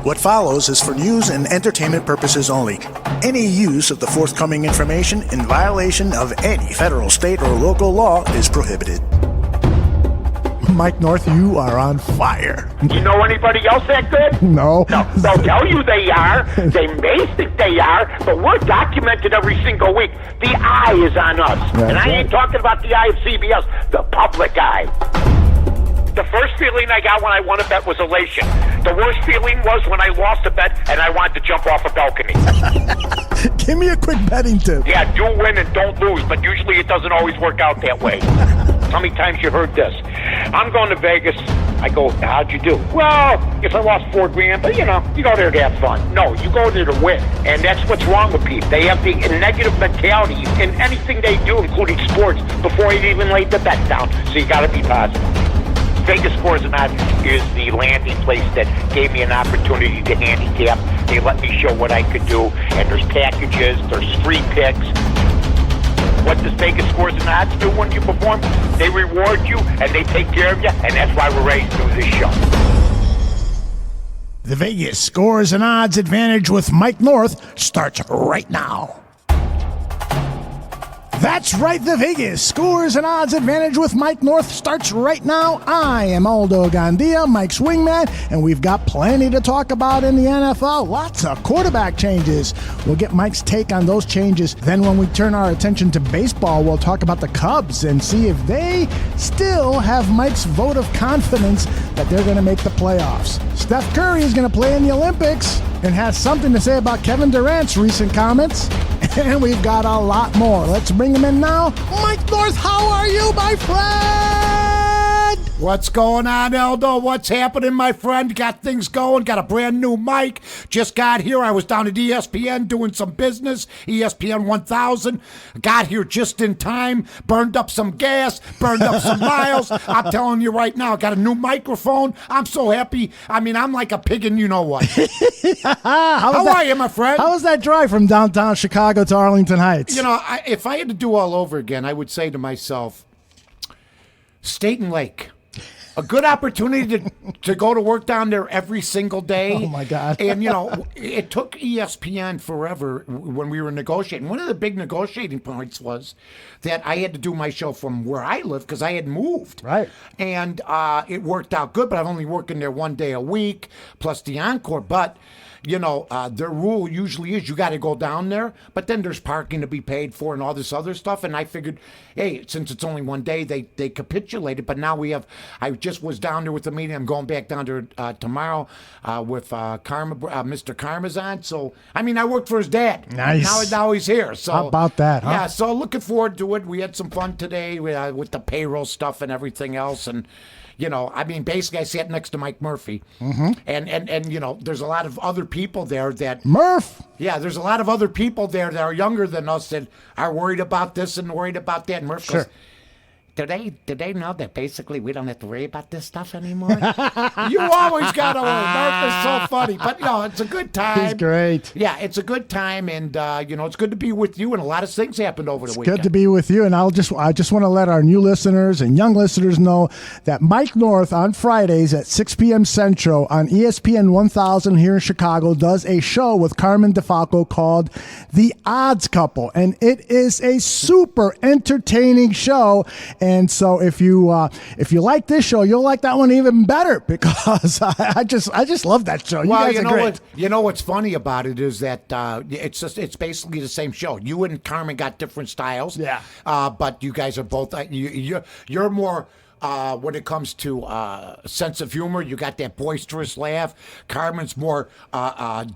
What follows is for news and entertainment purposes only. Any use of the forthcoming information in violation of any federal, state, or local law is prohibited. Mike North, you are on fire. You know anybody else that good? No. No, they'll tell you they are. They may think they are, but we're documented every single week. The eye is on us. That's and I ain't right. talking about the eye of CBS, the public eye. The first feeling I got when I won a bet was elation. The worst feeling was when I lost a bet and I wanted to jump off a balcony. Give me a quick betting tip. Yeah, do win and don't lose, but usually it doesn't always work out that way. How many times you heard this? I'm going to Vegas. I go, how'd you do? Well, if I lost $4,000, but you go there to have fun. No, you go there to win. And that's what's wrong with people. They have the negative mentality in anything they do, including sports, before you even lay the bet down. So you got to be positive. Vegas Scores and Odds is the landing place that gave me an opportunity to handicap. They let me show what I could do, and there's packages, there's free picks. What does Vegas Scores and Odds do when you perform? They reward you, and they take care of you, and that's why we're ready to do this show. The Vegas Scores and Odds Advantage with Mike North starts right now. That's right, the Vegas Scores and Odds Advantage with Mike North starts right now. I am Aldo Gandia, Mike's wingman, and we've got plenty to talk about in the NFL. Lots of quarterback changes. We'll get Mike's take on those changes. Then when we turn our attention to baseball, we'll talk about the Cubs and see if they still have Mike's vote of confidence that they're going to make the playoffs. Steph Curry is going to play in the Olympics and has something to say about Kevin Durant's recent comments. And we've got a lot more. Let's bring him in now. Mike North, how are you, my friend? What's going on, Aldo? What's happening, my friend? Got things going. Got a brand new mic. Just got here. I was down at ESPN doing some business. ESPN 1000. Got here just in time. Burned up some gas. Burned up some miles. I'm telling you right now, got a new microphone. I'm so happy. I mean, I'm like a pig in you know what. How are you, my friend? How was that drive from downtown Chicago to Arlington Heights? You know, if I had to do all over again, I would say to myself, State and Lake. A good opportunity to go to work down there every single day. Oh, my God. And, it took ESPN forever when we were negotiating. One of the big negotiating points was that I had to do my show from where I live because I had moved. Right. And it worked out good, but I'm only working there one day a week, plus the encore. But their rule usually is you got to go down there, but then there's parking to be paid for and all this other stuff. And I figured, hey, since it's only one day, they capitulated. But now I just was down there with the meeting. I'm going back down there tomorrow with Mr. Karmazan. So, I mean, I worked for his dad. Nice. Now he's here. So how about that, huh? Yeah, so looking forward to it. We had some fun today with the payroll stuff and everything else. And basically I sat next to Mike Murphy. Mm-hmm. And there's a lot of other people there that... Murph! Yeah, there's a lot of other people there that are younger than us that are worried about this and worried about that. And Murph goes, do they know that basically we don't have to worry about this stuff anymore? You always got to worry. Murph is so funny. But, it's a good time. He's great. Yeah, it's a good time. And, it's good to be with you. And a lot of things happened over the weekend. Good to be with you. And I just want to let our new listeners and young listeners know that Mike North on Fridays at 6 p.m. Central on ESPN 1000 here in Chicago does a show with Carmen DeFalco called The Odds Couple. And it is a super entertaining show. And so if you like this show, you'll like that one even better because I just love that show. Well, you guys are great. What's funny about it is that it's basically the same show. You and Carmen got different styles. Yeah. But you guys are both you're more. When it comes to sense of humor, you got that boisterous laugh. Carmen's more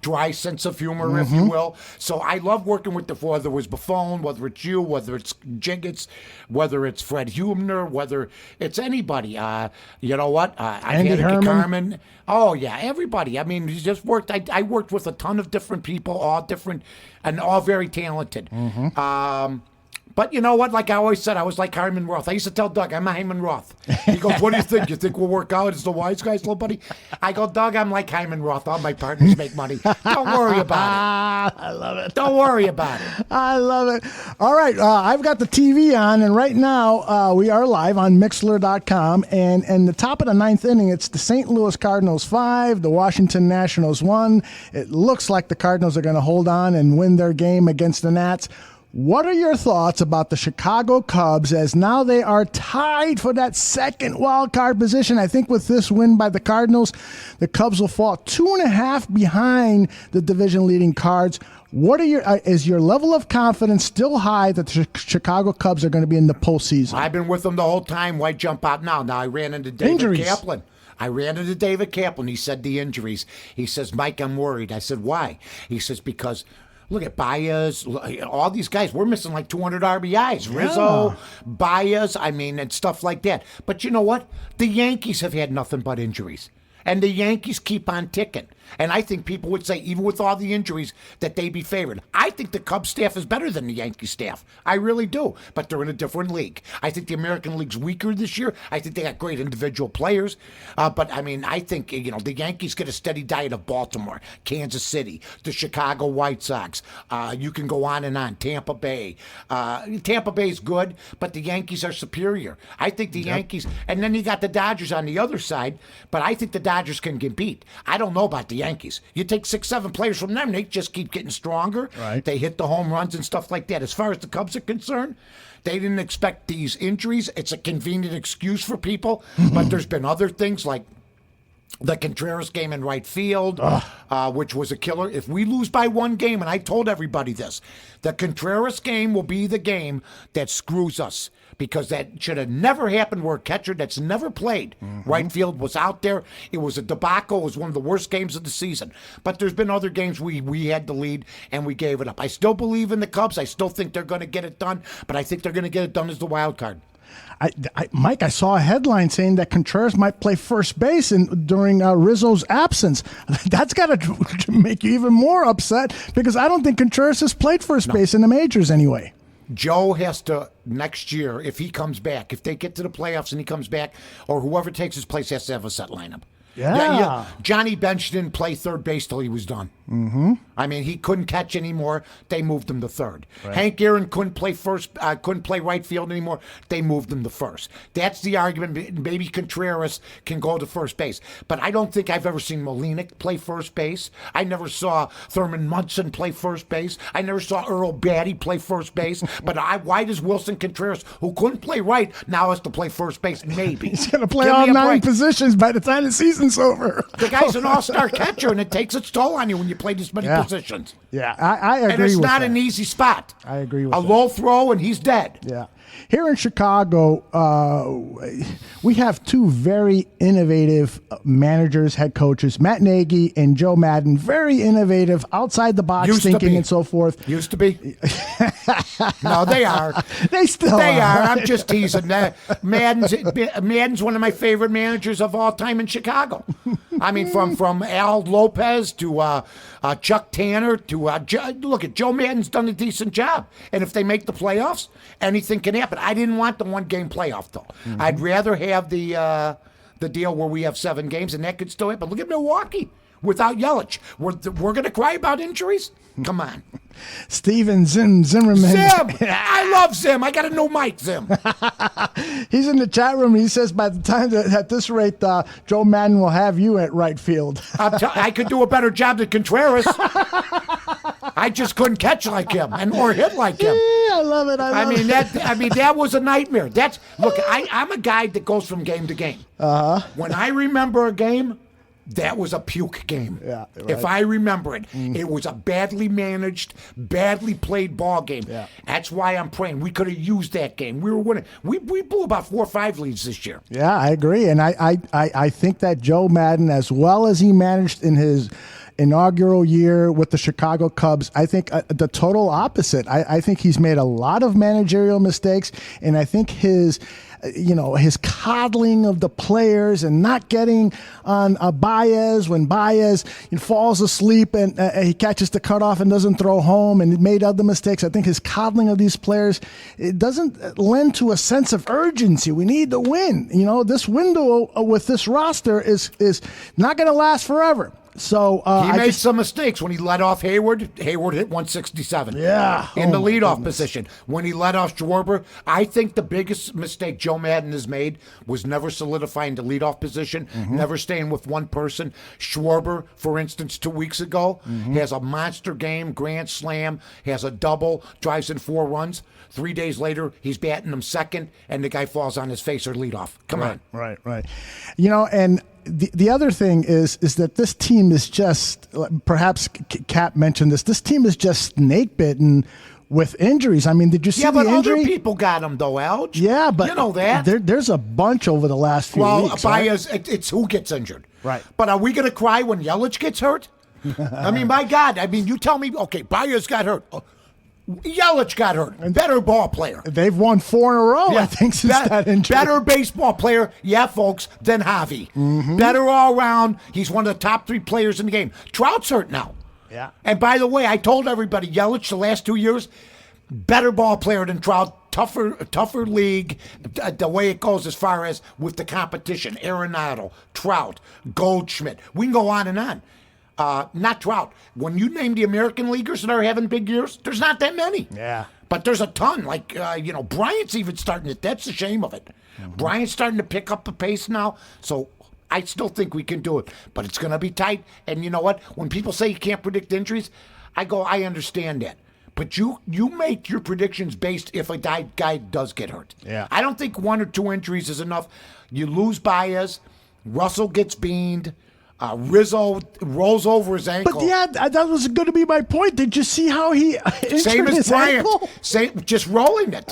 dry sense of humor, if you will. So I love working with whether it was Buffon, whether it's you, whether it's Jiggets, whether it's Fred Humner, whether it's anybody. You know what? Andy Andy Herman. Carmen. Oh, yeah, everybody. I mean, he just worked. I worked with a ton of different people, all different and all very talented. But you know what? Like I always said, I was like Hyman Roth. I used to tell Doug, I'm a Hyman Roth. He goes, what do you think? You think we'll work out as the wise guys, little buddy? I go, Doug, I'm like Hyman Roth. All my partners make money. Don't worry about it. I love it. Don't worry about it. I love it. All right, I've got the TV on, and right now we are live on Mixlr.com. And the top of the ninth inning, it's the St. Louis Cardinals 5, the Washington Nationals 1. It looks like the Cardinals are going to hold on and win their game against the Nats. What are your thoughts about the Chicago Cubs as now they are tied for that second wild card position? I think with this win by the Cardinals, the Cubs will fall 2.5 behind the division-leading Cards. What are is your level of confidence still high that the Chicago Cubs are going to be in the postseason? I've been with them the whole time. Why jump out now? Now I ran into David Kaplan. He said the injuries. He says, Mike, I'm worried. I said, why? He says, because look at Baez, all these guys. We're missing like 200 RBIs. Rizzo, Baez, and stuff like that. But you know what? The Yankees have had nothing but injuries. And the Yankees keep on ticking. And I think people would say, even with all the injuries, that they be favored. I think the Cubs staff is better than the Yankee staff. I really do. But they're in a different league. I think the American League's weaker this year. I think they got great individual players. But I think, the Yankees get a steady diet of Baltimore, Kansas City, the Chicago White Sox. You can go on and on. Tampa Bay. Tampa Bay's good, but the Yankees are superior. I think the Yankees, and then you got the Dodgers on the other side, but I think the Dodgers can get beat. I don't know about the Yankees. You take 6-7 players from them, they just keep getting stronger. Right. They hit the home runs and stuff like that. As far as the Cubs are concerned, they didn't expect these injuries. It's a convenient excuse for people, but there's been other things like the Contreras game in right field, which was a killer. If we lose by one game, and I told everybody this, the Contreras game will be the game that screws us, because that should have never happened where a catcher that's never played right field was out there. It was a debacle. It was one of the worst games of the season. But there's been other games we had the lead, and we gave it up. I still believe in the Cubs. I still think they're going to get it done, but I think they're going to get it done as the wild card. Mike, I saw a headline saying that Contreras might play first base during Rizzo's absence. That's got to make you even more upset, because I don't think Contreras has played first base in the majors anyway. Joe has to, next year, if he comes back, if they get to the playoffs and he comes back, or whoever takes his place has to have a set lineup. Yeah. Johnny Bench didn't play third base till he was done. He couldn't catch anymore. They moved him to third. Right. Hank Aaron couldn't play right field anymore. They moved him to first. That's the argument. Maybe Contreras can go to first base. But I don't think I've ever seen Molinek play first base. I never saw Thurman Munson play first base. I never saw Earl Batty play first base. But why does Wilson Contreras, who couldn't play right, now has to play first base? Maybe. He's going to play all 9 positions by the time the season's over. The guy's an all-star catcher, and it takes its toll on you when you play this many positions. Yeah, I agree with that. And it's not an easy spot. I agree with that. A low throw, and he's dead. Yeah. Here in Chicago, we have two very innovative managers, head coaches, Matt Nagy and Joe Madden. Very innovative, outside the box thinking and so forth. Used to be. No, they are. They still are. I'm just teasing. Madden's one of my favorite managers of all time in Chicago. From Al Lopez to Chuck Tanner to look at Joe Madden's done a decent job. And if they make the playoffs, anything can happen. I didn't want the one-game playoff, though. I'd rather have the deal where we have 7 games, and that could still happen. Look at Milwaukee without Yelich. We're going to cry about injuries? Come on. Steven Zimmerman. Zim! I love Zim. I got to know Mike Zim. He's in the chat room. He says by the time at this rate, Joe Madden will have you at right field. I could do a better job than Contreras. I just couldn't catch like him or hit like him. I love it. That was a nightmare. I'm a guy that goes from game to game. When I remember a game, that was a puke game. Yeah, right. If I remember it, it was a badly managed, badly played ball game. Yeah. That's why I'm praying we could have used that game. We were winning. We blew about 4 or 5 leads this year. Yeah, I agree, and I think that Joe Madden, as well as he managed in his inaugural year with the Chicago Cubs. I think the total opposite. I think he's made a lot of managerial mistakes, and I think his coddling of the players and not getting on Baez when Baez falls asleep and he catches the cutoff and doesn't throw home and made other mistakes. I think his coddling of these players, it doesn't lend to a sense of urgency. We need to win. This window with this roster is not going to last forever. So he made some mistakes when he let off Hayward. Hayward hit 167. Yeah, in the leadoff position. When he let off Schwarber, I think the biggest mistake Joe Madden has made was never solidifying the leadoff position, never staying with one person. Schwarber, for instance, 2 weeks ago, has a monster game, grand slam, has a double, drives in 4 runs. 3 days later, he's batting him second, and the guy falls on his face or leadoff. Come on. Right. And the other thing is that this team is just, perhaps Cap mentioned this team is just snake bitten with injuries. I mean, did you see the injury? Yeah, but other people got them, though, Alge. Yeah, but you know that. There's a bunch over the last few weeks. Well, Baez, it's who gets injured. Right. But are we going to cry when Yelich gets hurt? I mean, my God. I mean, you tell me, okay, Baez got hurt. Yelich got hurt. Better ball player. They've won 4 in a row, I think, since that injury. Better baseball player, folks, than Javi. Better all around. He's one of the top 3 players in the game. Trout's hurt now. Yeah. And by the way, I told everybody, Yelich the last 2 years, better ball player than Trout. Tougher league, the way it goes as far as with the competition. Arenado, Trout, Goldschmidt. We can go on and on. Not Trout. When you name the American leaguers that are having big years, there's not that many. Yeah. But there's a ton. Like, Bryant's even starting to, that's the shame of it. Bryant's starting to pick up the pace now. So I still think we can do it. But it's going to be tight. And you know what? When people say you can't predict injuries, I understand that. But you make your predictions based if a guy does get hurt. Yeah. I don't think 1 or 2 injuries is enough. You lose Baez. Russell gets beamed. Rizzo rolls over his ankle. But yeah, that was going to be my point. Did you see how he injured Same as his Bryant. ankle? Just rolling it.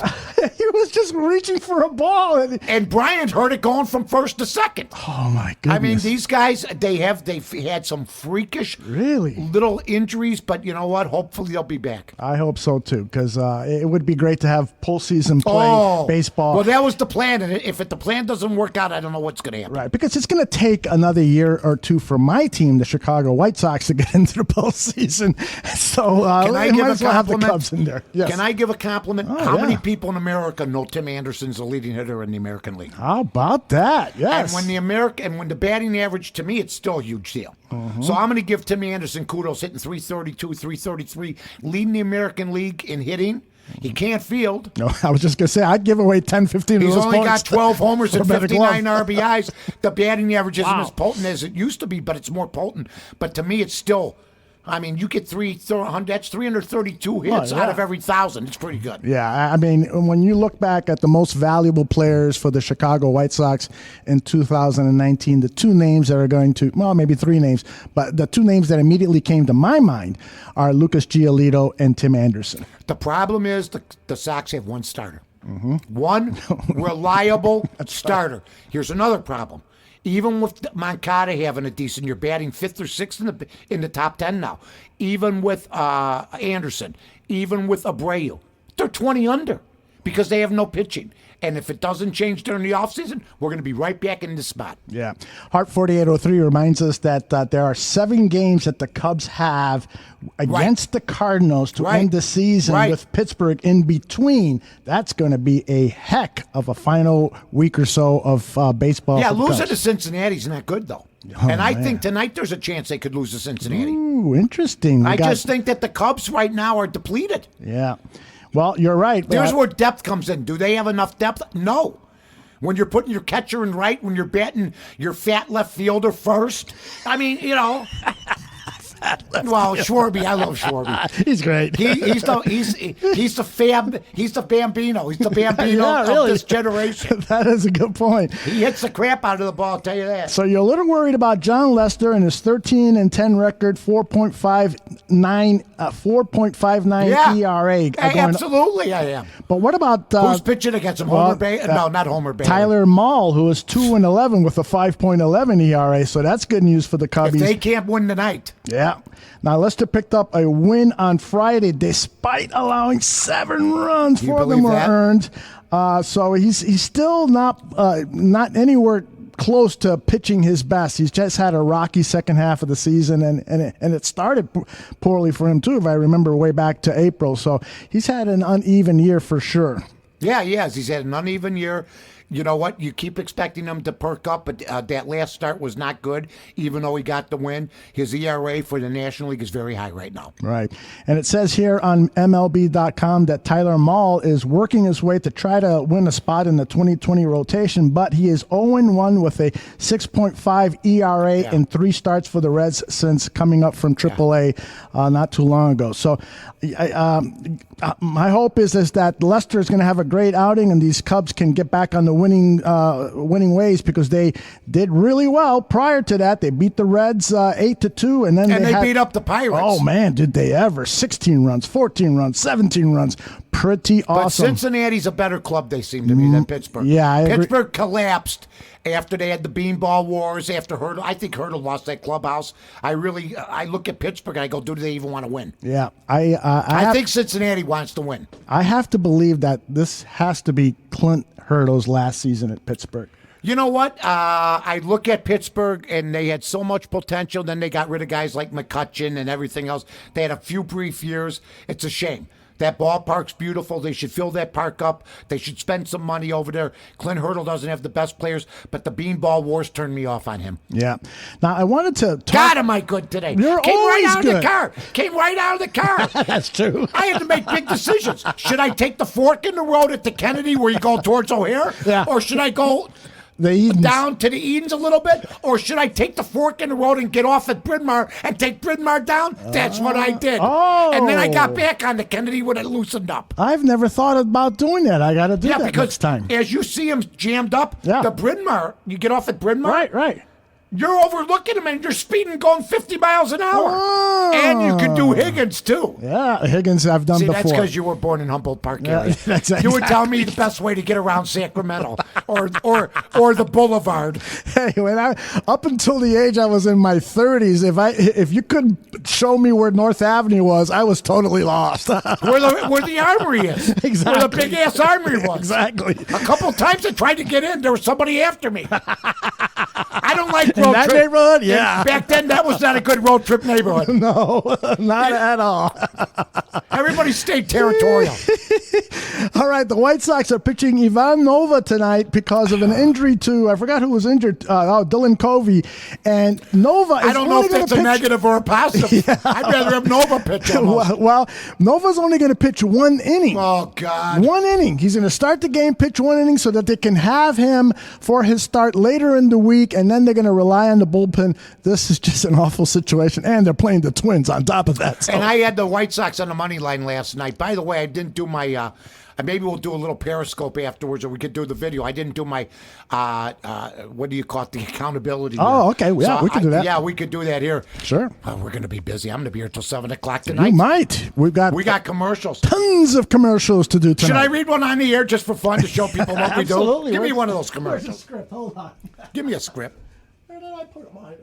He was just reaching for a ball. And Bryant heard it going from first to second. Oh, my goodness. I mean, these guys, they've had some freakish little injuries, but you know what? Hopefully they'll be back. I hope so, too, because it would be great to have postseason play baseball. Well, that was the plan, and if the plan doesn't work out, I don't know what's going to happen. Right, because it's going to take another year or 2 for my team, the Chicago White Sox, to get into the postseason. So can I give a compliment? Have the Cubs in there. Yes. Can I give a compliment? How many people in America know Tim Anderson's the leading hitter in the American League? How about that? Yes. And when the batting average, to me, it's still a huge deal. So I'm going to give Tim Anderson kudos, hitting 332, 333, leading the American League in hitting. He can't field. No, I was just going to say, I'd give away 10, 15 of those He's only points got 12 homers and 59 glove. RBIs. The batting average isn't as potent as it used to be, but it's more potent. But to me, it's still, I mean, you get 300, that's 332 hits out of every 1,000. It's pretty good. Yeah, I mean, when you look back at the most valuable players for the Chicago White Sox in 2019, the 2 names that are going to, well, maybe 3 names, but the 2 names that immediately came to my mind are Lucas Giolito and Tim Anderson. The problem is the Sox have 1 starter. One reliable starter. Here's another problem. Even with Moncada having a decent year, batting 5th or 6th in the top 10 now. Even with Anderson, even with Abreu, they're 20 under because they have no pitching. And if it doesn't change during the offseason, we're going to be right back in this spot. Yeah. Heart 4803 reminds us that there are 7 games that the Cubs have against the Cardinals to end the season with Pittsburgh in between. That's going to be a heck of a final week or so of baseball. Yeah, losing to Cincinnati's not good, though. And I think tonight there's a chance they could lose to Cincinnati. Ooh, interesting. I just think that the Cubs right now are depleted. Yeah. Well, you're right. There's where depth comes in. Do they have enough depth? No. When you're putting your catcher in right, when you're batting your fat left fielder first, I mean, you know. Well, Schwarby, I love Schwarby. He's great. He's the Bambino. He's the Bambino of this generation. That is a good point. He hits the crap out of the ball, I'll tell you that. So you're a little worried about John Lester and his 13-10 record, 4.59 ERA. Absolutely, I am. But what about who's pitching against him? Homer Bailey? No, not Homer Bailey. Tyler Mahle, who is 2-11 with a 5.11 ERA. So that's good news for the Cubbies. If they can't win tonight. Yeah. Yeah. Now, Leicester picked up a win on Friday despite allowing 7 runs. Do you 4 of them believe were that? earned. So he's still not anywhere close to pitching his best. He's just had a rocky second half of the season, and it started poorly for him too, if I remember way back to April. So he's had an uneven year for sure. Yeah, he has. He's had an uneven year. You know what? You keep expecting him to perk up, but that last start was not good, even though he got the win. His ERA for the National League is very high right now. Right. And it says here on MLB.com that Tyler Mahle is working his way to try to win a spot in the 2020 rotation, but he is 0-1 with a 6.5 ERA in 3 starts for the Reds since coming up from AAA not too long ago. So my hope is that Leicester is going to have a great outing and these Cubs can get back on the winning ways, because they did really well prior to that. They beat the Reds 8-2, and then they beat up the Pirates. Oh man, did they ever! 16 runs, 14 runs, 17 runs. Pretty awesome. But Cincinnati's a better club, they seem to me, than Pittsburgh. Yeah, I agree. Pittsburgh collapsed after they had the Beanball Wars, after Hurdle. I think Hurdle lost that clubhouse. I look at Pittsburgh and I go, do they even want to win? Yeah, I think Cincinnati wants to win. I have to believe that this has to be Clint Hurdle's last season at Pittsburgh. You know what? I look at Pittsburgh, and they had so much potential. Then they got rid of guys like McCutcheon and everything else. They had a few brief years. It's a shame. That ballpark's beautiful. They should fill that park up. They should spend some money over there. Clint Hurdle doesn't have the best players, but the Beanball Wars turned me off on him. Yeah. Now, I wanted to talk. God, am I good today? You're Came right always out good. of the car. Came right out of the car. That's true. I had to make big decisions. Should I take the fork in the road at the Kennedy where you go towards O'Hare? Yeah. Or should I go The Edens. down to the Edens a little bit? Or should I take the fork in the road and get off at Bryn Mawr and take Bryn Mawr down? That's what I did. Oh. And then I got back on the Kennedy when it loosened up. I've never thought about doing that. I got to do that Because next time. as you see them jammed up, the Bryn Mawr, you get off at Bryn Mawr. Right. You're overlooking them and you're speeding going 50 miles an hour. Oh. And you can do Higgins too. Yeah, Higgins I've done See, before. that's because you were born in Humboldt Park area. that's You were exactly. telling me the best way to get around Sacramento or the Boulevard. Hey, up until the age I was in my 30s, if you couldn't show me where North Avenue was, I was totally lost. Where the armory is. Exactly. Where the big ass armory was. Exactly. A couple times I tried to get in. There was somebody after me. I don't like road In that trip. neighborhood? Yeah. And back then, that was not a good road trip neighborhood. No, not at all. Everybody stayed territorial. All right, the White Sox are pitching Ivan Nova tonight because of an injury to, I forgot who was injured, Dylan Covey. And Nova is I don't know only if going that's to a pitch. negative or a positive. I'd rather have Nova pitch almost. Well, Nova's only going to pitch 1 inning. Oh, God. 1 inning. He's going to start the game, pitch 1 inning so that they can have him for his start later in the week, and then they're going to rely on the bullpen. This is just an awful situation, and they're playing the Twins on top of that. So. And I had the White Sox on the money line last night. By the way, I didn't do my maybe we'll do a little Periscope afterwards, or we could do the video. I didn't do my, what do you call it, the accountability. Oh, okay. Yeah, we can do that. Yeah, we could do that here. Sure. We're going to be busy. I'm going to be here till 7 o'clock tonight. You might. We got commercials. tons of commercials to do tonight. Should I read one on the air just for fun to show people what we do? Absolutely. Give me one of those Where's the commercials. script? Hold on. Give me a script. Where did I put mine?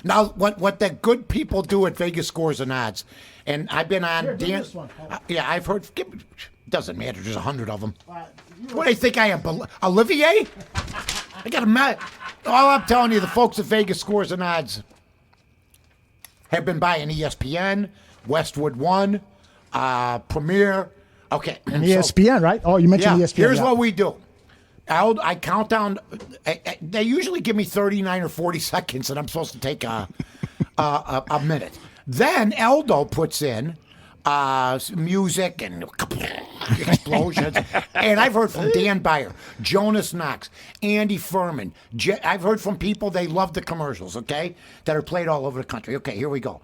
Now, what the good people do at Vegas Scores and Odds, and I've been on Here, do Dan. this one. Yeah, I've heard. Doesn't matter. There's 100 of them. What do you think I am, Olivier? I got a all I'm telling you, the folks at Vegas Scores and Odds have been buying ESPN, Westwood One, Premier. Okay, And ESPN, right? Oh, you mentioned ESPN. Here's yeah. what we do. I count down. They usually give me 39 or 40 seconds, and I'm supposed to take a minute. Then Aldo puts in music and explosions. And I've heard from Dan Beyer, Jonas Knox, Andy Furman. I've heard from people, they love the commercials, okay, that are played all over the country. Okay, here we go.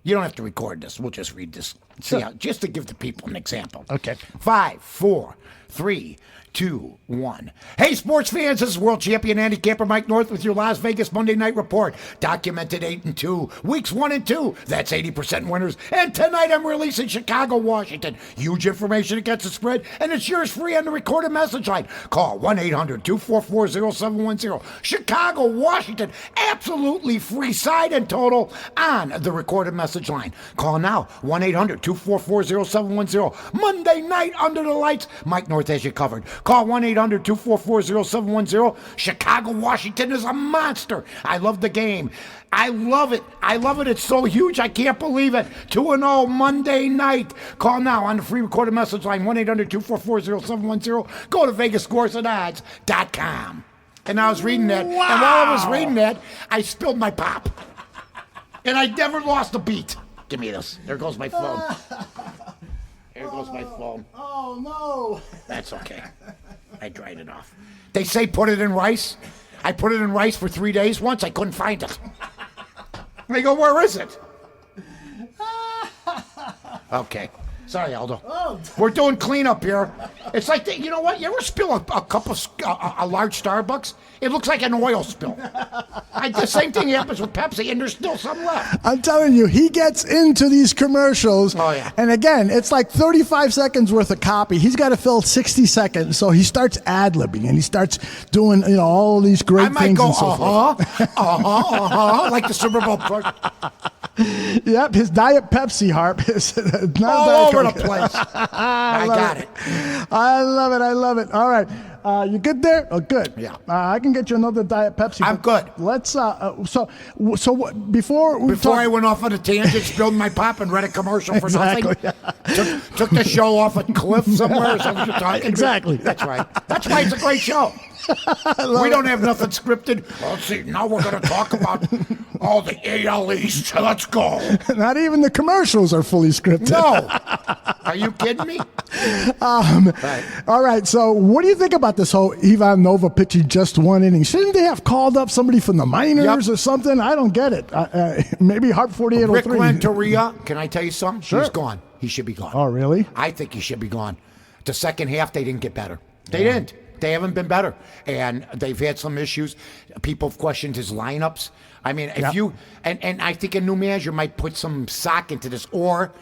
You don't have to record this. We'll just read this. See how, just to give the people an example. Okay. 5, 4, 3, 2, 1. Hey, sports fans, this is world champion handicapper Mike North with your Las Vegas Monday Night Report. Documented 8-2, weeks 1 and 2. That's 80% winners. And tonight I'm releasing Chicago, Washington. Huge information against the spread, and it's yours free on the recorded message line. Call 1-800-244-0710. Chicago, Washington, absolutely free side and total on the recorded message line. Call now, 1-800-244-0710. Monday night under the lights, Mike North has you covered. Call 1-800-244-0710. Chicago, Washington is a monster. I love the game. I love it. I love it. It's so huge. I can't believe it. 2-0 Monday night. Call now on the free recorded message line, 1-800-244-0710. Go to VegasScoresAndOdds.com. And I was reading that. Wow. And while I was reading that, I spilled my pop. And I never lost a beat. Give me this. There goes my phone. There goes my phone. Oh, no. That's okay. I dried it off. They say put it in rice. I put it in rice for 3 days once. I couldn't find it. They go, where is it? Okay. Sorry, Aldo. Oh. We're doing cleanup here. It's like, you know what? You ever spill a cup of a large Starbucks? It looks like an oil spill. The same thing happens with Pepsi, and there's still some left. I'm telling you, he gets into these commercials. Oh, yeah. And again, it's like 35 seconds worth of copy. He's got to fill 60 seconds. So he starts ad-libbing, and he starts doing, all these great I might things go, and so forth. like the Super Bowl. Yep, his Diet Pepsi harp is not All Diet over Coke. the place. I got it. I love it. I love it. All right. You good there? Oh, good. Yeah. I can get you another Diet Pepsi. I'm good. Let's. Before I went off on a tangent, spilled my pop, and read a commercial for Exactly. nothing. Took the show off a cliff somewhere. Is that what you're talking Exactly. about? That's right. That's why it's a great show. We don't have nothing scripted. Let's see. Now we're going to talk about all the AL East. Let's go. Not even the commercials are fully scripted. No. Are you kidding me? Right. All right. So, what do you think about this whole Ivan Nova pitching just one inning? Shouldn't they have called up somebody from the minors or something? I don't get it. Maybe Harp 4803. Rick Renteria, can I tell you something? Sure. He's gone. He should be gone. Oh, really? I think he should be gone. The second half, they didn't get better. They didn't. They haven't been better. And they've had some issues. People have questioned his lineups. I mean, if you and I think a new manager might put some sock into this, or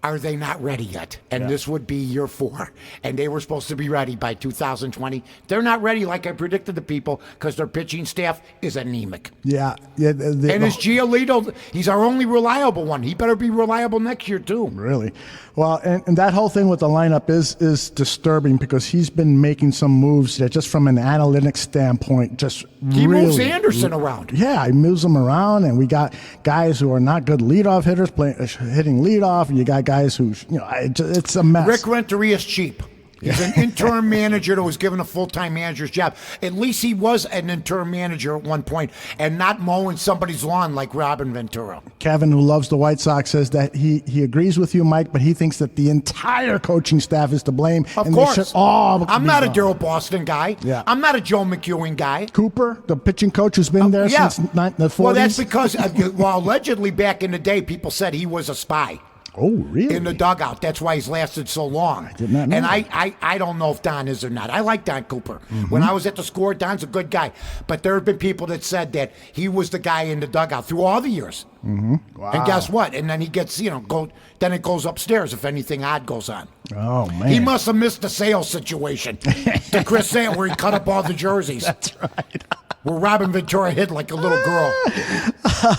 are they not ready yet? And this would be year 4. And they were supposed to be ready by 2020. They're not ready like I predicted to people because their pitching staff is anemic. Yeah. And is Giolito, he's our only reliable one. He better be reliable next year, too. Really? Well, and that whole thing with the lineup is disturbing because he's been making some moves that just from an analytics standpoint, just He really, moves Anderson around. Yeah, he moves them around, and we got guys who are not good leadoff hitters hitting leadoff, and you got guys who, it's a mess. Rick Renteria is cheap. He's an interim manager that was given a full-time manager's job. At least he was an interim manager at one point and not mowing somebody's lawn like Robin Ventura. Kevin, who loves the White Sox, says that he agrees with you, Mike, but he thinks that the entire coaching staff is to blame. Of course. They should all I'm not a gone. Daryl Boston guy. Yeah. I'm not a Joe McEwen guy. Cooper, the pitching coach who's been there since the 40s. Well, that's because, allegedly back in the day, people said he was a spy. Oh, really? In the dugout. That's why he's lasted so long. I did not know and that. I don't know if Don is or not. I like Don Cooper. Mm-hmm. When I was at the Score, Don's a good guy. But there have been people that said that he was the guy in the dugout through all the years. Mm-hmm. Wow. And guess what? And then he gets, then it goes upstairs if anything odd goes on. Oh, man. He must have missed the sales situation to Chris Sale where he cut up all the jerseys. That's right. Where Robin Ventura hid like a little girl.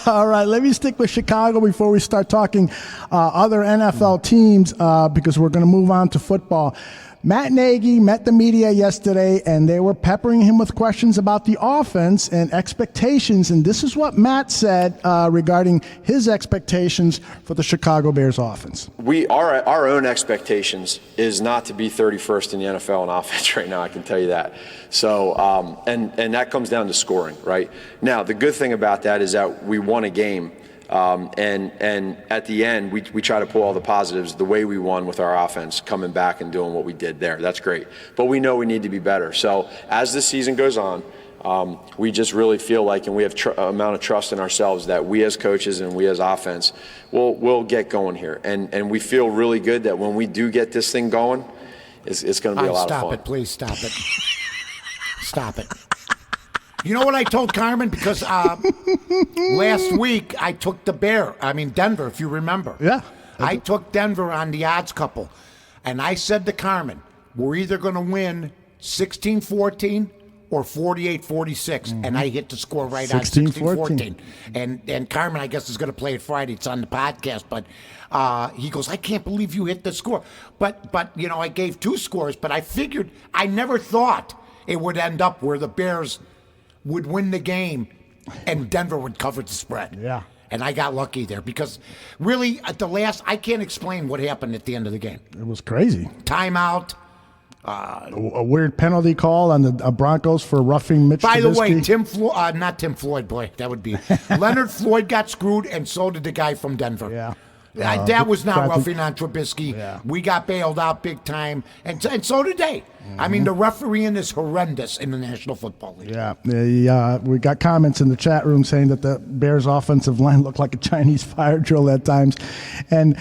All right, let me stick with Chicago before we start talking other NFL teams because we're going to move on to football. Matt Nagy met the media yesterday, and they were peppering him with questions about the offense and expectations. And this is what Matt said regarding his expectations for the Chicago Bears offense. Our own expectations is not to be 31st in the NFL in offense right now, I can tell you that. So, and that comes down to scoring, right? Now, the good thing about that is that we won a game. And at the end, we try to pull all the positives, the way we won with our offense, coming back and doing what we did there. That's great. But we know we need to be better. So as the season goes on, we just really feel like, and we have amount of trust in ourselves that we as coaches and we as offense we'll get going here. And we feel really good that when we do get this thing going, It's going to be a lot of fun. Stop it, please, stop it. Stop it. You know what I told Carmen? Because last week I took Denver, if you remember. Yeah. I took Denver on the odds couple. And I said to Carmen, we're either going to win 16-14 or 48-46. And I hit the score right on 16-14. And Carmen, I guess, is going to play it Friday. It's on the podcast. But he goes, I can't believe you hit the score. But I gave 2 scores. But I never thought it would end up where the Bears would win the game and Denver would cover the spread. Yeah. And I got lucky there because really at I can't explain what happened at the end of the game. It was crazy. Timeout. A weird penalty call on the Broncos for roughing Mitch By the way, Trubisky. not Tim Floyd, boy, that would be. Leonard Floyd got screwed and so did the guy from Denver. Yeah. That was not roughing on Trubisky. Yeah. We got bailed out big time, and so did they. I mean, the refereeing is horrendous in the National Football League. Yeah, we got comments in the chat room saying that the Bears' offensive line looked like a Chinese fire drill at times. And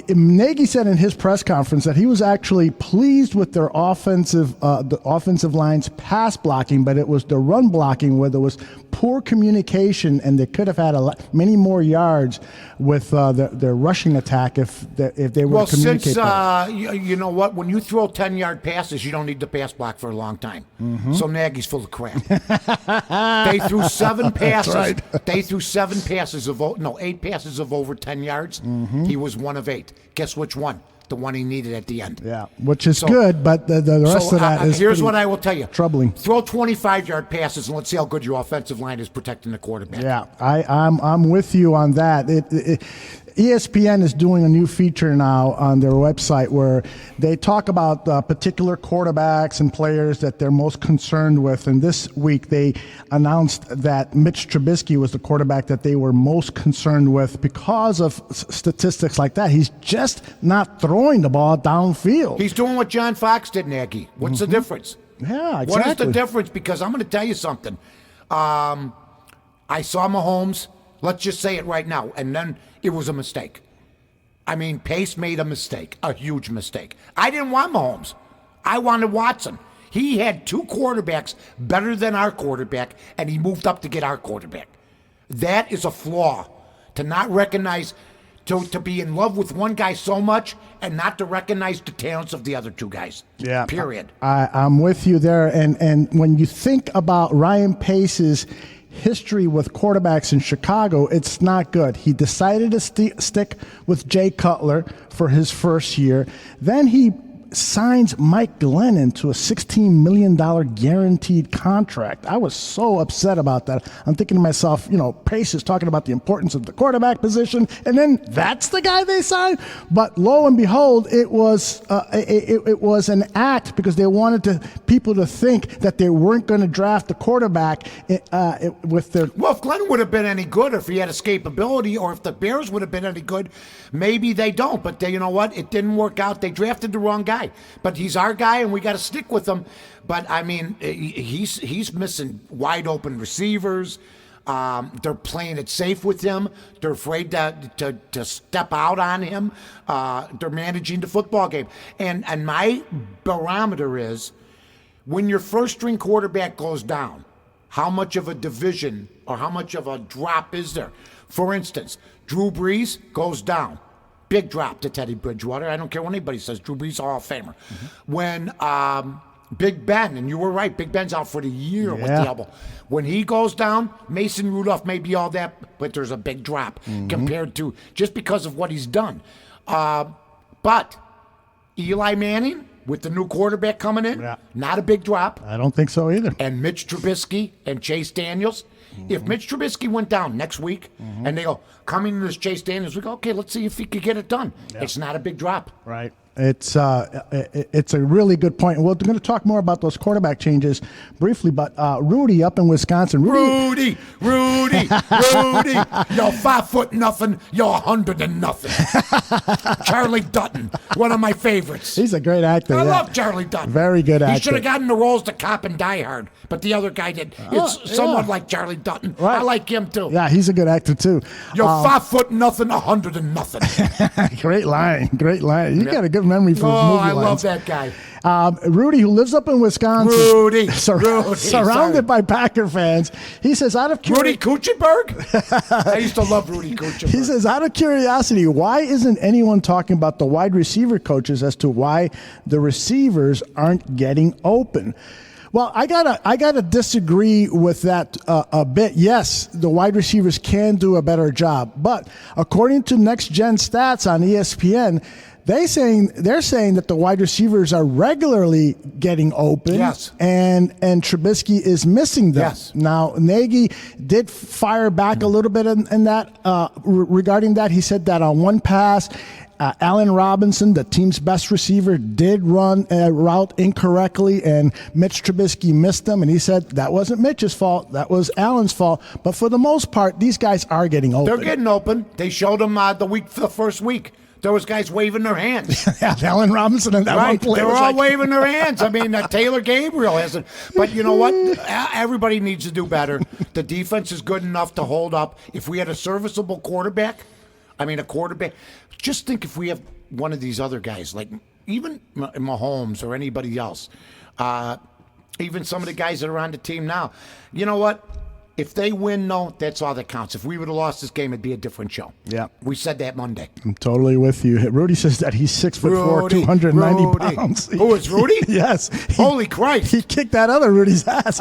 Nagy said in his press conference that he was actually pleased with their the offensive line's pass blocking, but it was the run blocking where there was poor communication, and they could have had many more yards with their rushing attack if they were to communicate. Well, since you know what, when you throw 10-yard passes, you don't need the pass block for a long time. So Nagy's full of crap. They threw 7 passes. Right. They threw 8 passes of over 10 yards. He was 1 of 8. Guess which one? The one he needed at the end. Yeah, which is good, but the rest of that is here's what I will tell you. Troubling. Throw 25-yard passes and let's see how good your offensive line is protecting the quarterback. Yeah, I'm with you on that. ESPN is doing a new feature now on their website where they talk about particular quarterbacks and players that they're most concerned with. And this week they announced that Mitch Trubisky was the quarterback that they were most concerned with because of statistics like that. He's just not throwing the ball downfield. He's doing what John Fox did, Nagy. What's the difference? Yeah, exactly. What is the difference? Because I'm going to tell you something. I saw Mahomes. Let's just say it right now. And then it was a mistake. I mean, Pace made a mistake, a huge mistake. I didn't want Mahomes. I wanted Watson. He had 2 quarterbacks better than our quarterback, and he moved up to get our quarterback. That is a flaw, to not recognize, to be in love with one guy so much and not to recognize the talents of the other 2 guys. Yeah, period. I'm with you there. And when you think about Ryan Pace's history with quarterbacks in Chicago, it's not good. He decided to stick with Jay Cutler for his first year. Then he signs Mike Glennon to a $16 million guaranteed contract. I was so upset about that. I'm thinking to myself, Pace is talking about the importance of the quarterback position, and then that's the guy they signed. But lo and behold, it was an act because they wanted people to think that they weren't going to draft the quarterback with their. Well, if Glenn would have been any good, or if he had escapability, or if the Bears would have been any good, maybe they don't. But you know what? It didn't work out. They drafted the wrong guy. But he's our guy, and we got to stick with him. But I mean, he's missing wide open receivers. They're playing it safe with him. They're afraid to step out on him. They're managing the football game. And my barometer is when your first string quarterback goes down, how much of a division or how much of a drop is there? For instance, Drew Brees goes down. Big drop to Teddy Bridgewater. I don't care what anybody says. Drew Brees, Hall of Famer. When Big Ben, and you were right, Big Ben's out for the year with the elbow. When he goes down, Mason Rudolph may be all that, but there's a big drop compared to just because of what he's done. But Eli Manning, with the new quarterback coming in, not a big drop. I don't think so either. And Mitch Trubisky and Chase Daniels. If Mitch Trubisky went down next week and they go, coming to this Chase Daniels, we go, okay, let's see if he could get it done. It's not a big drop. Right. It's a really good point. We're going to talk more about those quarterback changes briefly, but Rudy up in Wisconsin. Rudy. You're 5 foot nothing. You're 100 and nothing. Charlie Dutton, one of my favorites. He's a great actor. I love Charlie Dutton. Very good actor. He should have gotten the roles to Cop and Die Hard, but the other guy did. It's somewhat like Charlie Dutton. Right. I like him too. Yeah, he's a good actor too. You're 5 foot nothing, 100 and nothing. Great line. You got a good good memory for Oh, movie I lines. love that guy. Rudy, who lives up in Wisconsin, Rudy. surrounded Sorry. by Packer fans, he says, out of Rudy Kuchenberg? I used to love Rudy Kuchenberg. He says, out of curiosity, why isn't anyone talking about the wide receiver coaches as to why the receivers aren't getting open? Well, I gotta disagree with that a bit. Yes, the wide receivers can do a better job, but according to Next Gen Stats on ESPN, they're saying that the wide receivers are regularly getting open. Yes. And Trubisky is missing them. Yes. Now, Nagy did fire back a little bit in that regarding that. He said that on one pass, Allen Robinson, the team's best receiver, did run a route incorrectly, and Mitch Trubisky missed them. And he said that wasn't Mitch's fault. That was Allen's fault. But for the most part, these guys are getting open. They're getting open. They showed them the first week. There was guys waving their hands. Yeah, Allen Robinson and that one play. They were was all like, waving their hands. I mean, Taylor Gabriel hasn't. But you know what? Everybody needs to do better. The defense is good enough to hold up. If we had a serviceable quarterback, just think if we have one of these other guys, like even Mahomes or anybody else, even some of the guys that are on the team now. You know what? If they win, no, that's all that counts. If we would have lost this game, it'd be a different show. Yeah. We said that Monday. I'm totally with you. Rudy says that he's 6'4", 290 pounds. Who is Rudy? Yes. Holy Christ. He kicked that other Rudy's ass.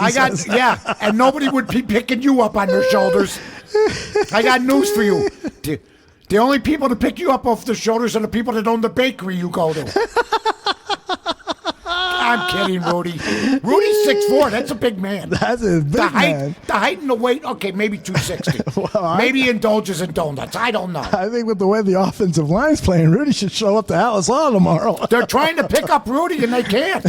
And nobody would be picking you up on their shoulders. I got news for you. The only people to pick you up off their shoulders are the people that own the bakery you go to. I'm kidding, Rudy. Rudy's 6'4". That's a big man. That's a big man. The height and the weight, okay, maybe 260. Maybe he indulges in donuts. I don't know. I think with the way the offensive line's playing, Rudy should show up to Alice Law tomorrow. They're trying to pick up Rudy, and they can't.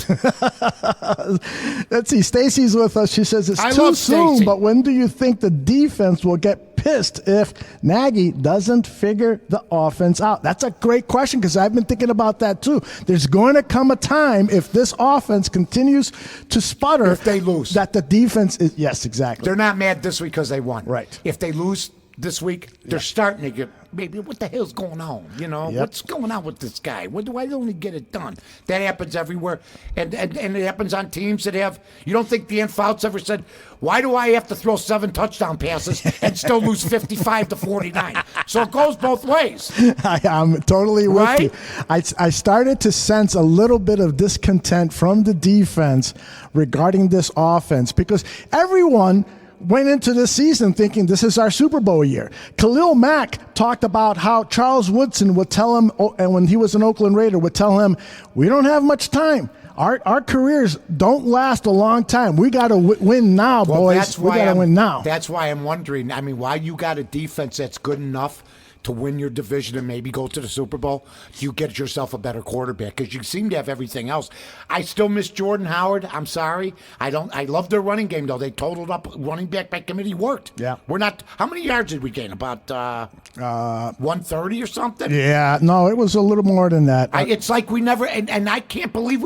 Let's see. Stacy's with us. She says it's too soon, but when do you think the defense will get pissed if Nagy doesn't figure the offense out? That's a great question because I've been thinking about that too. There's going to come a time if this offense continues to sputter, if they lose, that the defense is, yes, exactly. They're not mad this week because they won. Right. If they lose this week, they're starting to get, maybe what the hell's going on? You know, what's going on with this guy? Why don't he get it done? That happens everywhere. And it happens on teams that have, you don't think Dan Fouts ever said, why do I have to throw 7 touchdown passes and still lose 55-49? So it goes both ways. I'm totally with you. I started to sense a little bit of discontent from the defense regarding this offense because everyone went into this season thinking this is our Super Bowl year. Khalil Mack talked about how Charles Woodson would tell him, and when he was an Oakland Raider, would tell him, we don't have much time. Our careers don't last a long time. We got to win now, boys. We got to win now. That's why I'm wondering, I mean, why you got a defense that's good enough to win your division and maybe go to the Super Bowl, you get yourself a better quarterback because you seem to have everything else. I still miss Jordan Howard. I'm sorry. I love their running game, though. They totaled up running back by committee worked. Yeah. We're not, how many yards did we gain? About 130 or something? Yeah, no, it was a little more than that. It's like we never, and I can't believe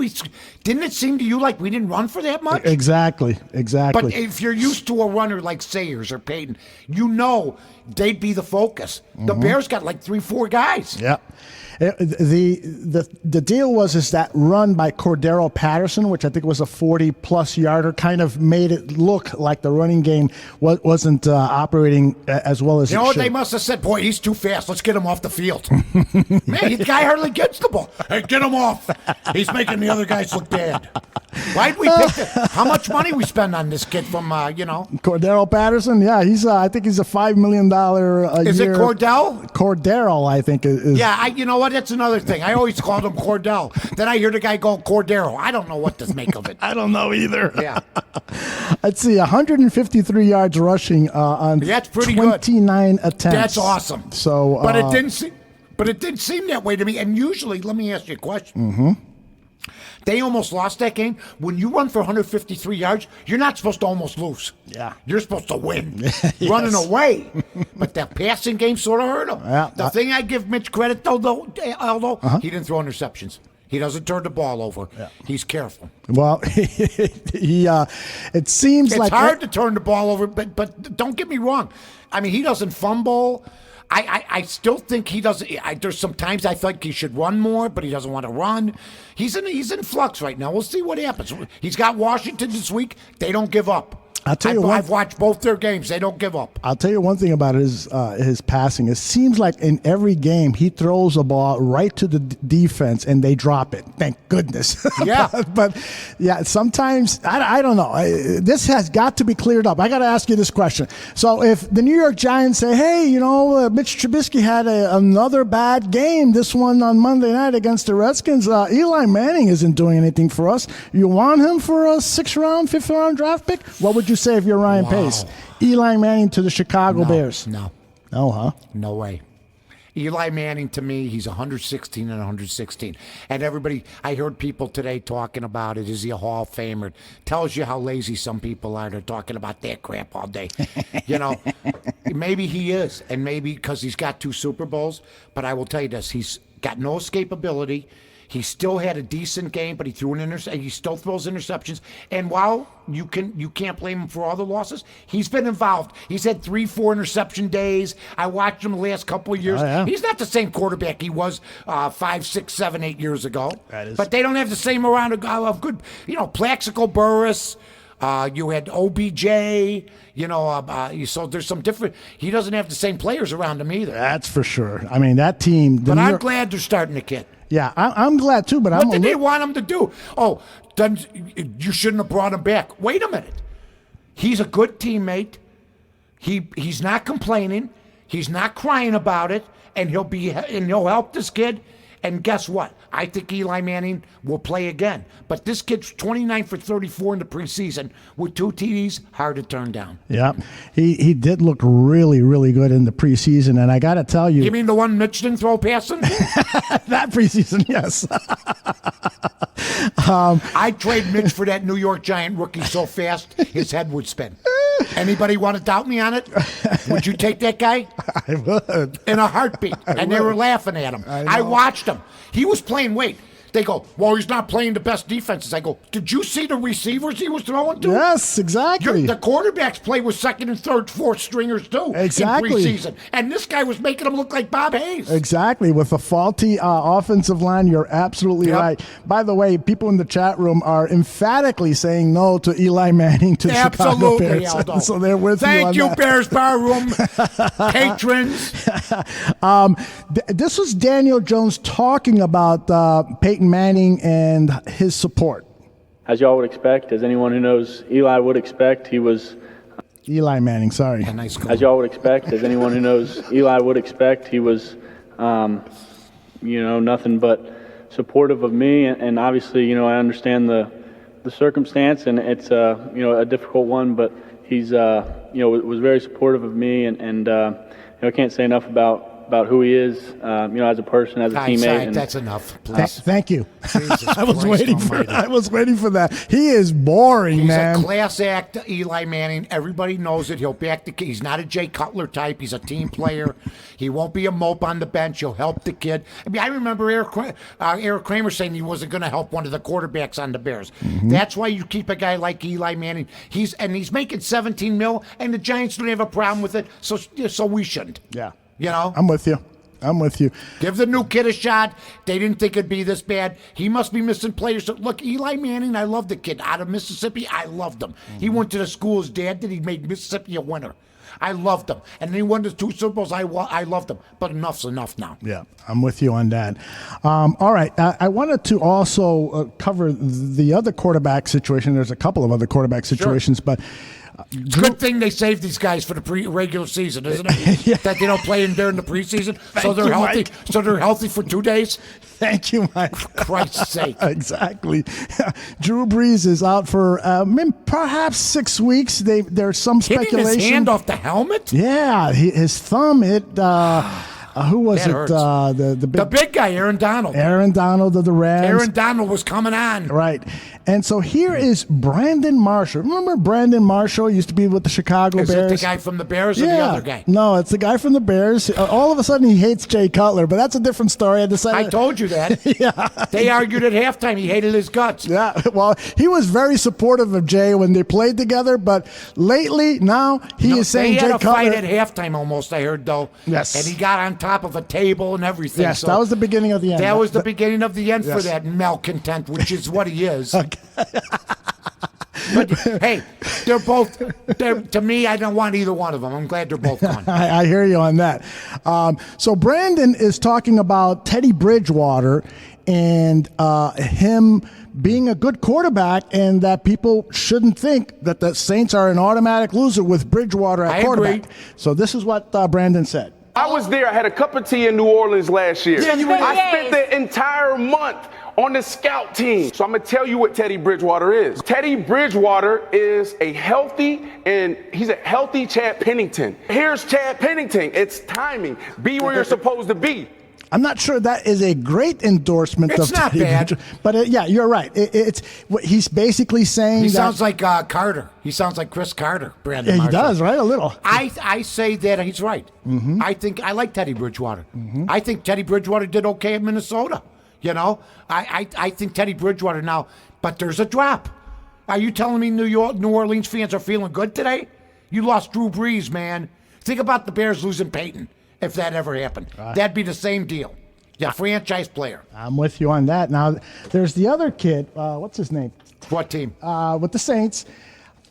didn't it seem to you like we didn't run for that much? Exactly. But if you're used to a runner like Sayers or Payton, you know they'd be the focus. The Bears got like 3-4 guys. Yeah. The deal was that run by Cordero Patterson, which I think was a 40-plus yarder, kind of made it look like the running game wasn't operating as well as it should. You know what they must have said? Boy, he's too fast. Let's get him off the field. Man, the guy hardly gets the ball. Hey, get him off. He's making the other guys look bad. Why'd we pick how much money we spend on this kid from, Cordero Patterson? Yeah, I think he's a $5 million a year. Is it Cordell? Cordero, I think. Is. Yeah, you know what? That's another thing. I always called him Cordell. Then I hear the guy go Cordero. I don't know what to make of it. I don't know either. Yeah. Let's see, 153 yards rushing on that's pretty 29 good. attempts. That's awesome. So, but it didn't seem that way to me. And usually, let me ask you a question. They almost lost that game. When you run for 153 yards, you're not supposed to almost lose. Yeah. You're supposed to win. Yes. Running away. But that passing game sort of hurt him. Yeah. The thing I give Mitch credit, though, Aldo, he didn't throw interceptions. He doesn't turn the ball over. Yeah. He's careful. Well, it seems it's like... It's hard to turn the ball over, but don't get me wrong. I mean, he doesn't fumble. I still think he doesn't. There's sometimes I think he should run more, but he doesn't want to run. He's in flux right now. We'll see what happens. He's got Washington this week. They don't give up. I've watched both their games. They don't give up. I'll tell you one thing about his passing. It seems like in every game he throws a ball right to the defense and they drop it. Thank goodness. Yeah. but yeah, sometimes I don't know. This has got to be cleared up. I got to ask you this question. So if the New York Giants say, hey, Mitch Trubisky had another bad game, this one on Monday night against the Redskins, Eli Manning isn't doing anything for us. You want him for a 6th round, 5th round draft pick? What would you say if you're Ryan Pace? Eli Manning to the Chicago Bears. No. No, huh? No way. Eli Manning, to me, he's 116 and 116. And everybody, I heard people today talking about it. Is he a Hall of Famer? Tells you how lazy some people are. They're talking about that crap all day. Maybe he is. And maybe because he's got 2 Super Bowls. But I will tell you this. He's got no escapability. He still had a decent game, but he threw an interception. He still throws interceptions. And while you can't blame him for all the losses, he's been involved. He's had 3-4 interception days. I watched him the last couple of years. Oh, yeah. He's not the same quarterback he was 5, 6, 7, 8 years ago. That is. But they don't have the same amount of good, Plaxico Burress. You had OBJ. So there's some different. He doesn't have the same players around him either. That's for sure. I mean, that team. But I'm glad they're starting the kid. Yeah, I'm glad too. But what did they want him to do? Oh, then you shouldn't have brought him back. Wait a minute. He's a good teammate. He's not complaining. He's not crying about it, and he'll help this kid. And guess what? I think Eli Manning will play again. But this kid's 29 for 34 in the preseason with 2 TDs, hard to turn down. Yeah, he did look really, really good in the preseason. And I got to tell you. You mean the one Mitch didn't throw past him? That preseason, yes. I'd trade Mitch for that New York Giant rookie so fast his head would spin. Anybody want to doubt me on it? Would you take that guy? I would. In a heartbeat. And they were laughing at him. I watched him. He was playing, they go, well, he's not playing the best defenses. I go, did you see the receivers he was throwing to? Yes, exactly. The quarterbacks play with 2nd and 3rd, 4th stringers too. Exactly. In preseason. And this guy was making him look like Bob Hayes. Exactly. With a faulty offensive line, you're absolutely right. By the way, people in the chat room are emphatically saying no to Eli Manning to Chicago Bears. Aldo. So they're with you on Thank you, that. Bears Bar Room patrons. This was Daniel Jones talking about Peyton Manning and his support. As y'all would expect, as anyone who knows Eli would expect, he was... Eli Manning, sorry. Nice as y'all would expect, as anyone who knows Eli would expect, he was, nothing but supportive of me. And obviously, I understand the circumstance, and it's, a difficult one, but he's, was very supportive of me. And I can't say enough about who he is, as a person, as a teammate. That's enough, please. Thank you. Jesus I was Christ waiting almighty. for. I was waiting for that. He is boring, He's man. a class act, Eli Manning. Everybody knows it. He'll back the kid. He's not a Jay Cutler type. He's a team player. He won't be a mope on the bench. He'll help the kid. I mean, I remember Eric Kramer saying he wasn't going to help one of the quarterbacks on the Bears. Mm-hmm. That's why you keep a guy like Eli Manning. He's making $17 million, and the Giants don't have a problem with it. So we shouldn't. Yeah. I'm with you. Give the new kid a shot. They didn't think it'd be this bad. He must be missing players. Look, Eli Manning, I love the kid. Out of Mississippi, I loved him. Mm-hmm. He went to the school his dad did. He made Mississippi a winner. I loved him. And then he won the 2 Super Bowls. I loved him. But enough's enough now. Yeah, I'm with you on that. All right. I wanted to also cover the other quarterback situation. There's a couple of other quarterback situations, but... It's a good thing they saved these guys for the regular season, isn't it? Yeah. That they don't play in during the preseason, so they're healthy. Mike. So they're healthy for 2 days. Thank you, Mike. For Christ's sake. Exactly. Drew Brees is out for perhaps 6 weeks. There's some speculation. Hitting his hand off the helmet? Yeah, his thumb hit. Who was That it? hurts. The big guy, Aaron Donald. Aaron Donald of the Rams. Aaron Donald was coming on. Right. And so here is Brandon Marshall. Remember Brandon Marshall used to be with the Chicago Is Bears? it the guy from the Bears or the other guy? No, it's the guy from the Bears. All of a sudden he hates Jay Cutler, but that's a different story. I decided. I told you that. Yeah. They argued at halftime. He hated his guts. Yeah, well, he was very supportive of Jay when they played together, but lately now he is saying they Jay had a Cutler. fight at halftime almost, I heard, though. Yes. And he got on top of a table and everything. Yes, so that was the beginning of the end. That was the beginning of the end for Yes. that malcontent, which is what he is. But, hey, to me, I don't want either one of them. I'm glad they're both gone. I hear you on that. So Brandon is talking about Teddy Bridgewater and him being a good quarterback, and that people shouldn't think that the Saints are an automatic loser with Bridgewater at I quarterback. agree. So this is what Brandon said. I was there. I had a cup of tea in New Orleans last year. Yeah, you were. I spent the entire month on the scout team. So I'm going to tell you what Teddy Bridgewater is. Teddy Bridgewater is he's a healthy Chad Pennington. Here's Chad Pennington. It's timing. Be where you're supposed to be. I'm not sure that is a great endorsement It's of not Teddy bad. Bridgewater, but yeah, you're right. He's basically saying He that sounds like Carter. He sounds like Chris Carter, Brandon he Marshall. does, right? A little. I say that he's right. Mm-hmm. I like Teddy Bridgewater. Mm-hmm. I think Teddy Bridgewater did okay at Minnesota. You know, I think Teddy Bridgewater now, but there's a drop. Are you telling me New Orleans fans are feeling good today? You lost Drew Brees, man. Think about the Bears losing Peyton if that ever happened. That'd be the same deal. Yeah, franchise player. I'm with you on that. Now, there's the other kid. What's his name? What team? With the Saints.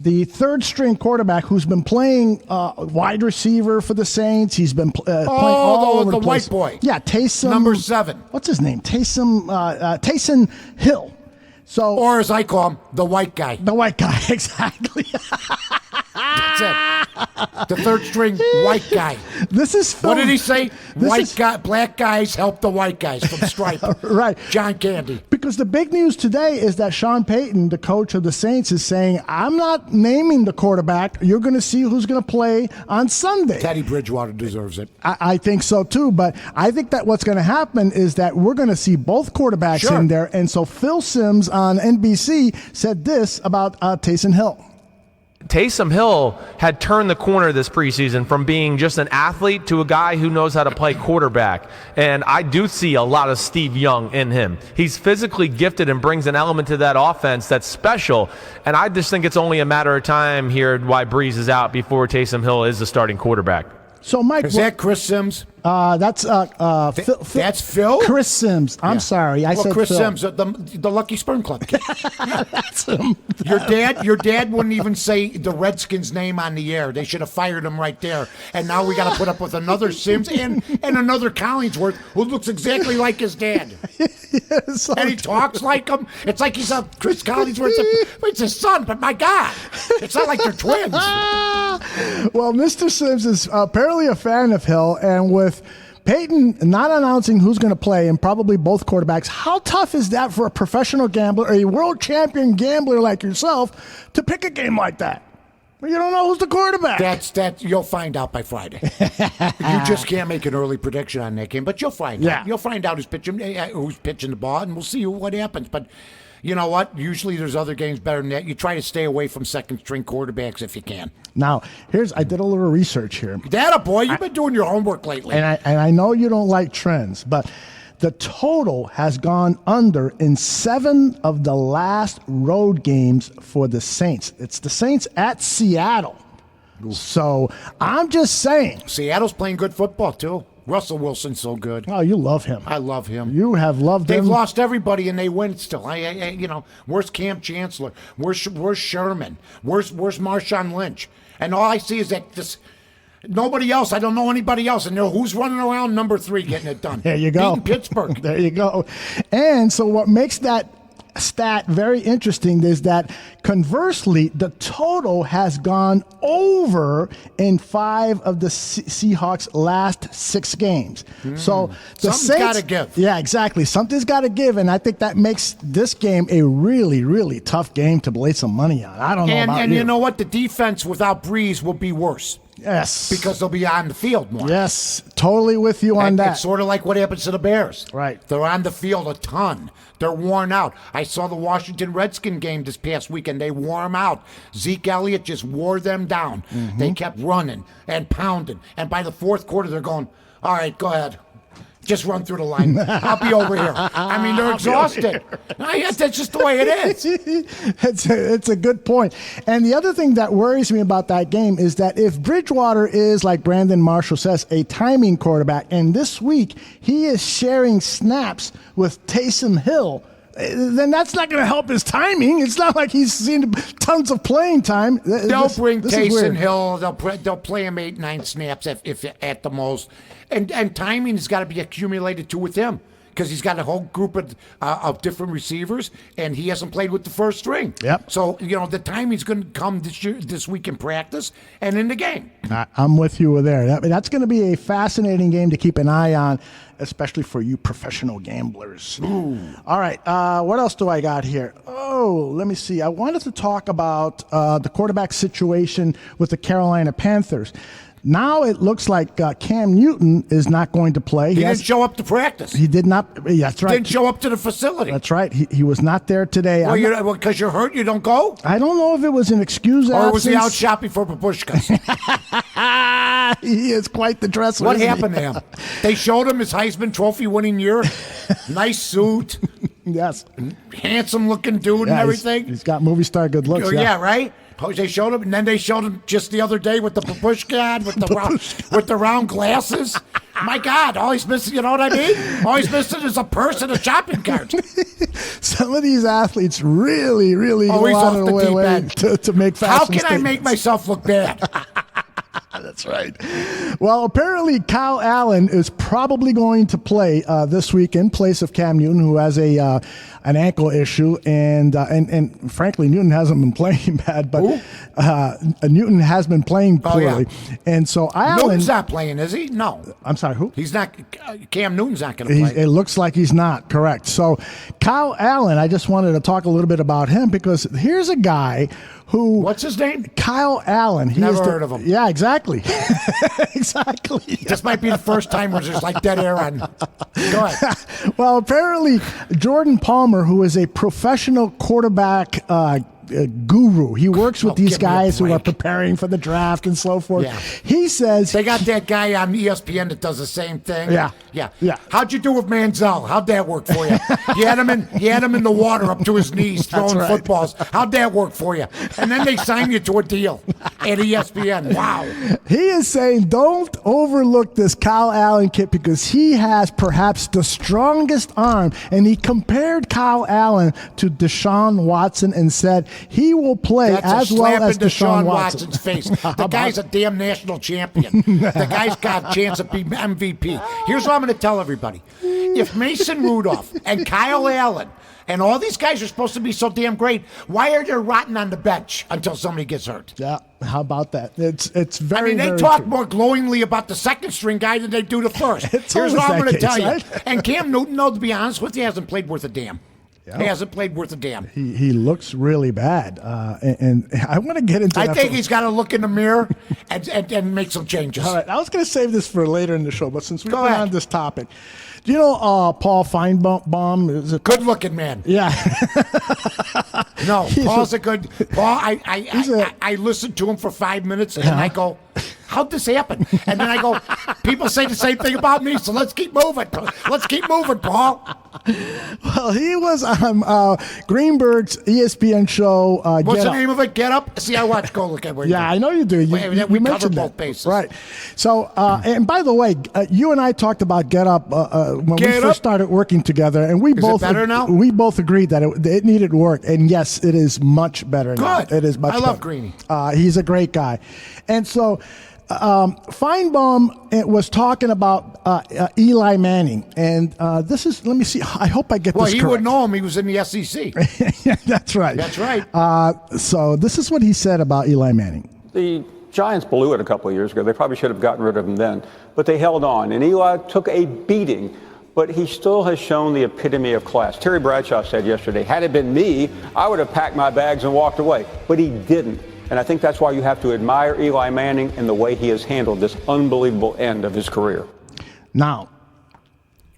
The third-string quarterback who's been playing wide receiver for the Saints. He's been playing all over the place. White boy. Yeah, Taysom. Number 7. What's his name? Taysom Hill. So, Or as I call him, the white guy. the white guy, exactly. That's it. The third string white guy. This is What did he say? This Black guys help the white guys from Stripe. Right. John Gandia. Because the big news today is that Sean Payton, the coach of the Saints, is saying, I'm not naming the quarterback. You're going to see who's going to play on Sunday. Teddy Bridgewater deserves it. I think so, too. But I think that what's going to happen is that we're going to see both quarterbacks Sure. in there. And so Phil Simms on NBC said this about Taysom Hill. Taysom Hill had turned the corner this preseason from being just an athlete to a guy who knows how to play quarterback. And I do see a lot of Steve Young in him. He's physically gifted and brings an element to that offense that's special. And I just think it's only a matter of time here why Breeze is out before Taysom Hill is the starting quarterback. So, Mike, Is that Chris Sims? that's Phil, That's Phil? Chris Sims. I'm sorry, I said Chris Phil. Sims, the Lucky Sperm Club kid. That's him. Your dad wouldn't even say the Redskins' name on the air. They should have fired him right there. And now we got to put up with another Sims and another Collingsworth who looks exactly like his dad. So And he talks like him. It's like he's a Chris Collingsworth. It's his son, but my God, it's not like they're twins. Well, Mr. Sims is apparently a fan of Hill, and with Peyton not announcing who's going to play and probably both quarterbacks, how tough is that for a professional gambler, a world champion gambler like yourself, to pick a game like that? You don't know who's the quarterback. That's you'll find out by Friday. You just can't make an early prediction on that game, but you'll find out. You'll find out who's pitching the ball, and we'll see what happens. But you know what? Usually there's other games better than that. You try to stay away from second-string quarterbacks if you can. Now, I did a little research here. Data boy, you've been doing your homework lately. And I know you don't like trends, but the total has gone under in 7 of the last road games for the Saints. It's the Saints at Seattle. So I'm just saying. Seattle's playing good football, too. Russell Wilson's so good. Oh, you love him. I love him. You have loved him. They've lost everybody and they win still. Where's Cam Chancellor? Where's Sherman? Where's Marshawn Lynch? And all I see is that this nobody else. I don't know anybody else. And who's running around number 3 getting it done? There you go. Beating Pittsburgh. There you go. And so what makes that stat very interesting is that conversely, the total has gone over in 5 of the Seahawks' last 6 games. So the Something's Saints gotta give. Yeah, exactly. Something's got to give, and I think that makes this game a really, really tough game to lay some money on. I don't know about And you. you know what? The defense without Breeze will be worse. Yes. Because they'll be on the field more. Yes, totally with you on And that. it's sort of like what happens to the Bears. Right. They're on the field a ton. They're worn out. I saw the Washington Redskin game this past weekend. They wore them out. Zeke Elliott just wore them down. Mm-hmm. They kept running and pounding. And by the fourth quarter, they're going, all right, go ahead. Just run through the line. I'll be over here. I mean, they're exhausted. That's just the way it is. It's a good point. And the other thing that worries me about that game is that if Bridgewater is, like Brandon Marshall says, a timing quarterback, and this week he is sharing snaps with Taysom Hill, then that's not going to help his timing. It's not like he's seen tons of playing time. They'll bring Taysom Hill. They'll play him 8-9 snaps if at the most. And timing has got to be accumulated too with him because he's got a whole group of different receivers, and he hasn't played with the first string. Yep. So the timing's going to come this week in practice and in the game. I'm with you there. That's going to be a fascinating game to keep an eye on, especially for you professional gamblers. Ooh. All right. What else do I got here? Oh, let me see. I wanted to talk about the quarterback situation with the Carolina Panthers. Now it looks like Cam Newton is not going to play. He didn't show up to practice. He did not. That's right. Didn't show up to the facility. That's right. He was not there today. Well, because you're hurt, you don't go? I don't know if it was an excuse or absence. was he out shopping for babushkas? He is quite the dresser. What happened to him? They showed him his Heisman Trophy winning year. Nice suit. Yes. Handsome looking dude and everything. He's got movie star good looks. Yeah, right? They showed him, and then they showed him just the other day with the babushka with the round glasses. My God, all he's missing, you know what I mean? All he's missing is a purse and a shopping cart. Some of these athletes really go he's out off of the the deep way end. to make fashion How can I statements. make myself look bad? That's right. Well, apparently Kyle Allen is probably going to play this week in place of Cam Newton, who has an ankle issue, and frankly, Newton hasn't been playing bad, but Newton has been playing poorly, and so Allen. Newton's not playing, is he? No. I'm sorry, who? He's not. Cam Newton's not going to play. It looks like he's not, correct. So Kyle Allen, I just wanted to talk a little bit about him because here's a guy who. What's his name? Kyle Allen. Never heard of him. Yeah, exactly. Exactly. This might be the first time where there's like dead air on. Go ahead. Well, apparently Jordan Palmer, who is a professional quarterback guru. He works with these guys who are preparing for the draft and so forth. Yeah. He says they got that guy on ESPN that does the same thing. Yeah. How'd you do with Manziel? How'd that work for you? You had him in the water up to his knees throwing footballs. How'd that work for you? And then they signed you to a deal at ESPN. Wow. He is saying don't overlook this Kyle Allen kid because he has perhaps the strongest arm. And he compared Kyle Allen to Deshaun Watson and said he will play That's as well as Deshaun Watson. Watson's face. The guy's a damn national champion. The guy's got a chance of being MVP. Here's what I'm going to tell everybody. If Mason Rudolph and Kyle Allen and all these guys are supposed to be so damn great, why are they rotting on the bench until somebody gets hurt? Yeah, how about that? It's very, I mean, they very talk true. more glowingly about the second string guy than they do the first. Here's what I'm going to tell you. And Cam Newton, though, to be honest with you, hasn't played worth a damn. Yeah. He hasn't played worth a damn. He looks really bad, and I want to get into that. I think he's got to look in the mirrir and make some changes. All right, I was going to save this for later in the show, but since we've Go been ahead. on this topic, do you know Paul Feinbaum? Is it Good-looking man. Yeah. No, Paul's a good. Paul, I listened to him for 5 minutes and I go, how'd this happen? And then I go, people say the same thing about me, so let's keep moving. Let's keep moving, Paul. Well, he was on Greenberg's ESPN show. What's Get the Up. name of it? Get Up? See, I watch Go Look at where Yeah, I know you do. We You cover mentioned both that. bases. Right. So, and by the way, you and I talked about Get Up when we Get first Up. started working together, and we Is it both better now? We both agreed that it needed work, and yes, it is much better now. Good. It is much. I love better. Greeny. He's a great guy, and so. Feinbaum was talking about Eli Manning, and this is. Let me see. I hope I get Well, this he correct. would know him. He was in the SEC. Yeah, that's right. That's right. So this is what he said about Eli Manning. The Giants blew it a couple of years ago. They probably should have gotten rid of him then, but they held on. And Eli took a beating, but he still has shown the epitome of class. Terry Bradshaw said yesterday, had it been me, I would have packed my bags and walked away. But he didn't. And I think that's why you have to admire Eli Manning and the way he has handled this unbelievable end of his career. Now,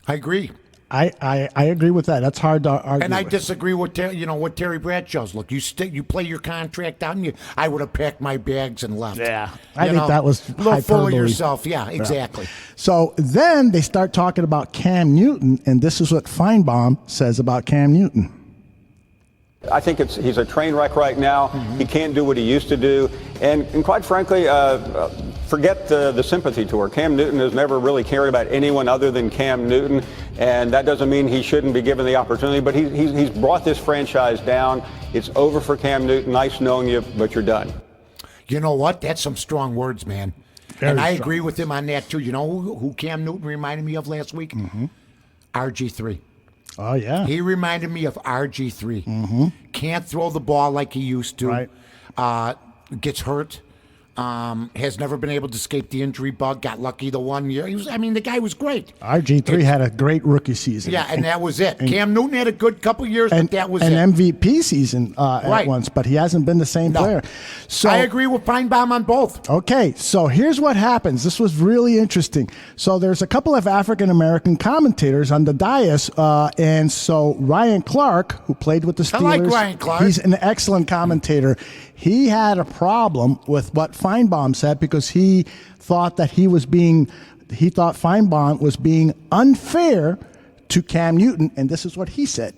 I agree. I agree with that. That's hard to argue. And I with. disagree with what Terry Bradshaw's look. You play your contract out, and I would have packed my bags and left. Yeah, I think that was a little full of hyperbole. yourself. Yeah, exactly. Yeah. So then they start talking about Cam Newton, and this is what Feinbaum says about Cam Newton. I think he's a train wreck right now. He can't do what he used to do. And quite frankly, forget the sympathy tour. Cam Newton has never really cared about anyone other than Cam Newton. And that doesn't mean he shouldn't be given the opportunity. But he's brought this franchise down. It's over for Cam Newton. Nice knowing you, but you're done. You know what? That's some strong words, man. And I agree with him on that, too. You know who Cam Newton reminded me of last week? RG3. Oh, yeah. He reminded me of RG3. Can't throw the ball like he used to. Right. Gets hurt. Has never been able to escape the injury bug. Got lucky the 1 year. The guy was great. RG3 had a great rookie season. Yeah, and that was it. Cam Newton had a good couple years, but that was it. An MVP season at once, but he hasn't been the same player. So I agree with Feinbaum on both. Okay, so here's what happens. This was really interesting. So there's a couple of African-American commentators on the dais, and so Ryan Clark, who played with the Steelers. I like Ryan Clark. He's an excellent commentator. He had a problem with what Feinbaum said because he thought that he thought Feinbaum was being unfair to Cam Newton, and this is what he said.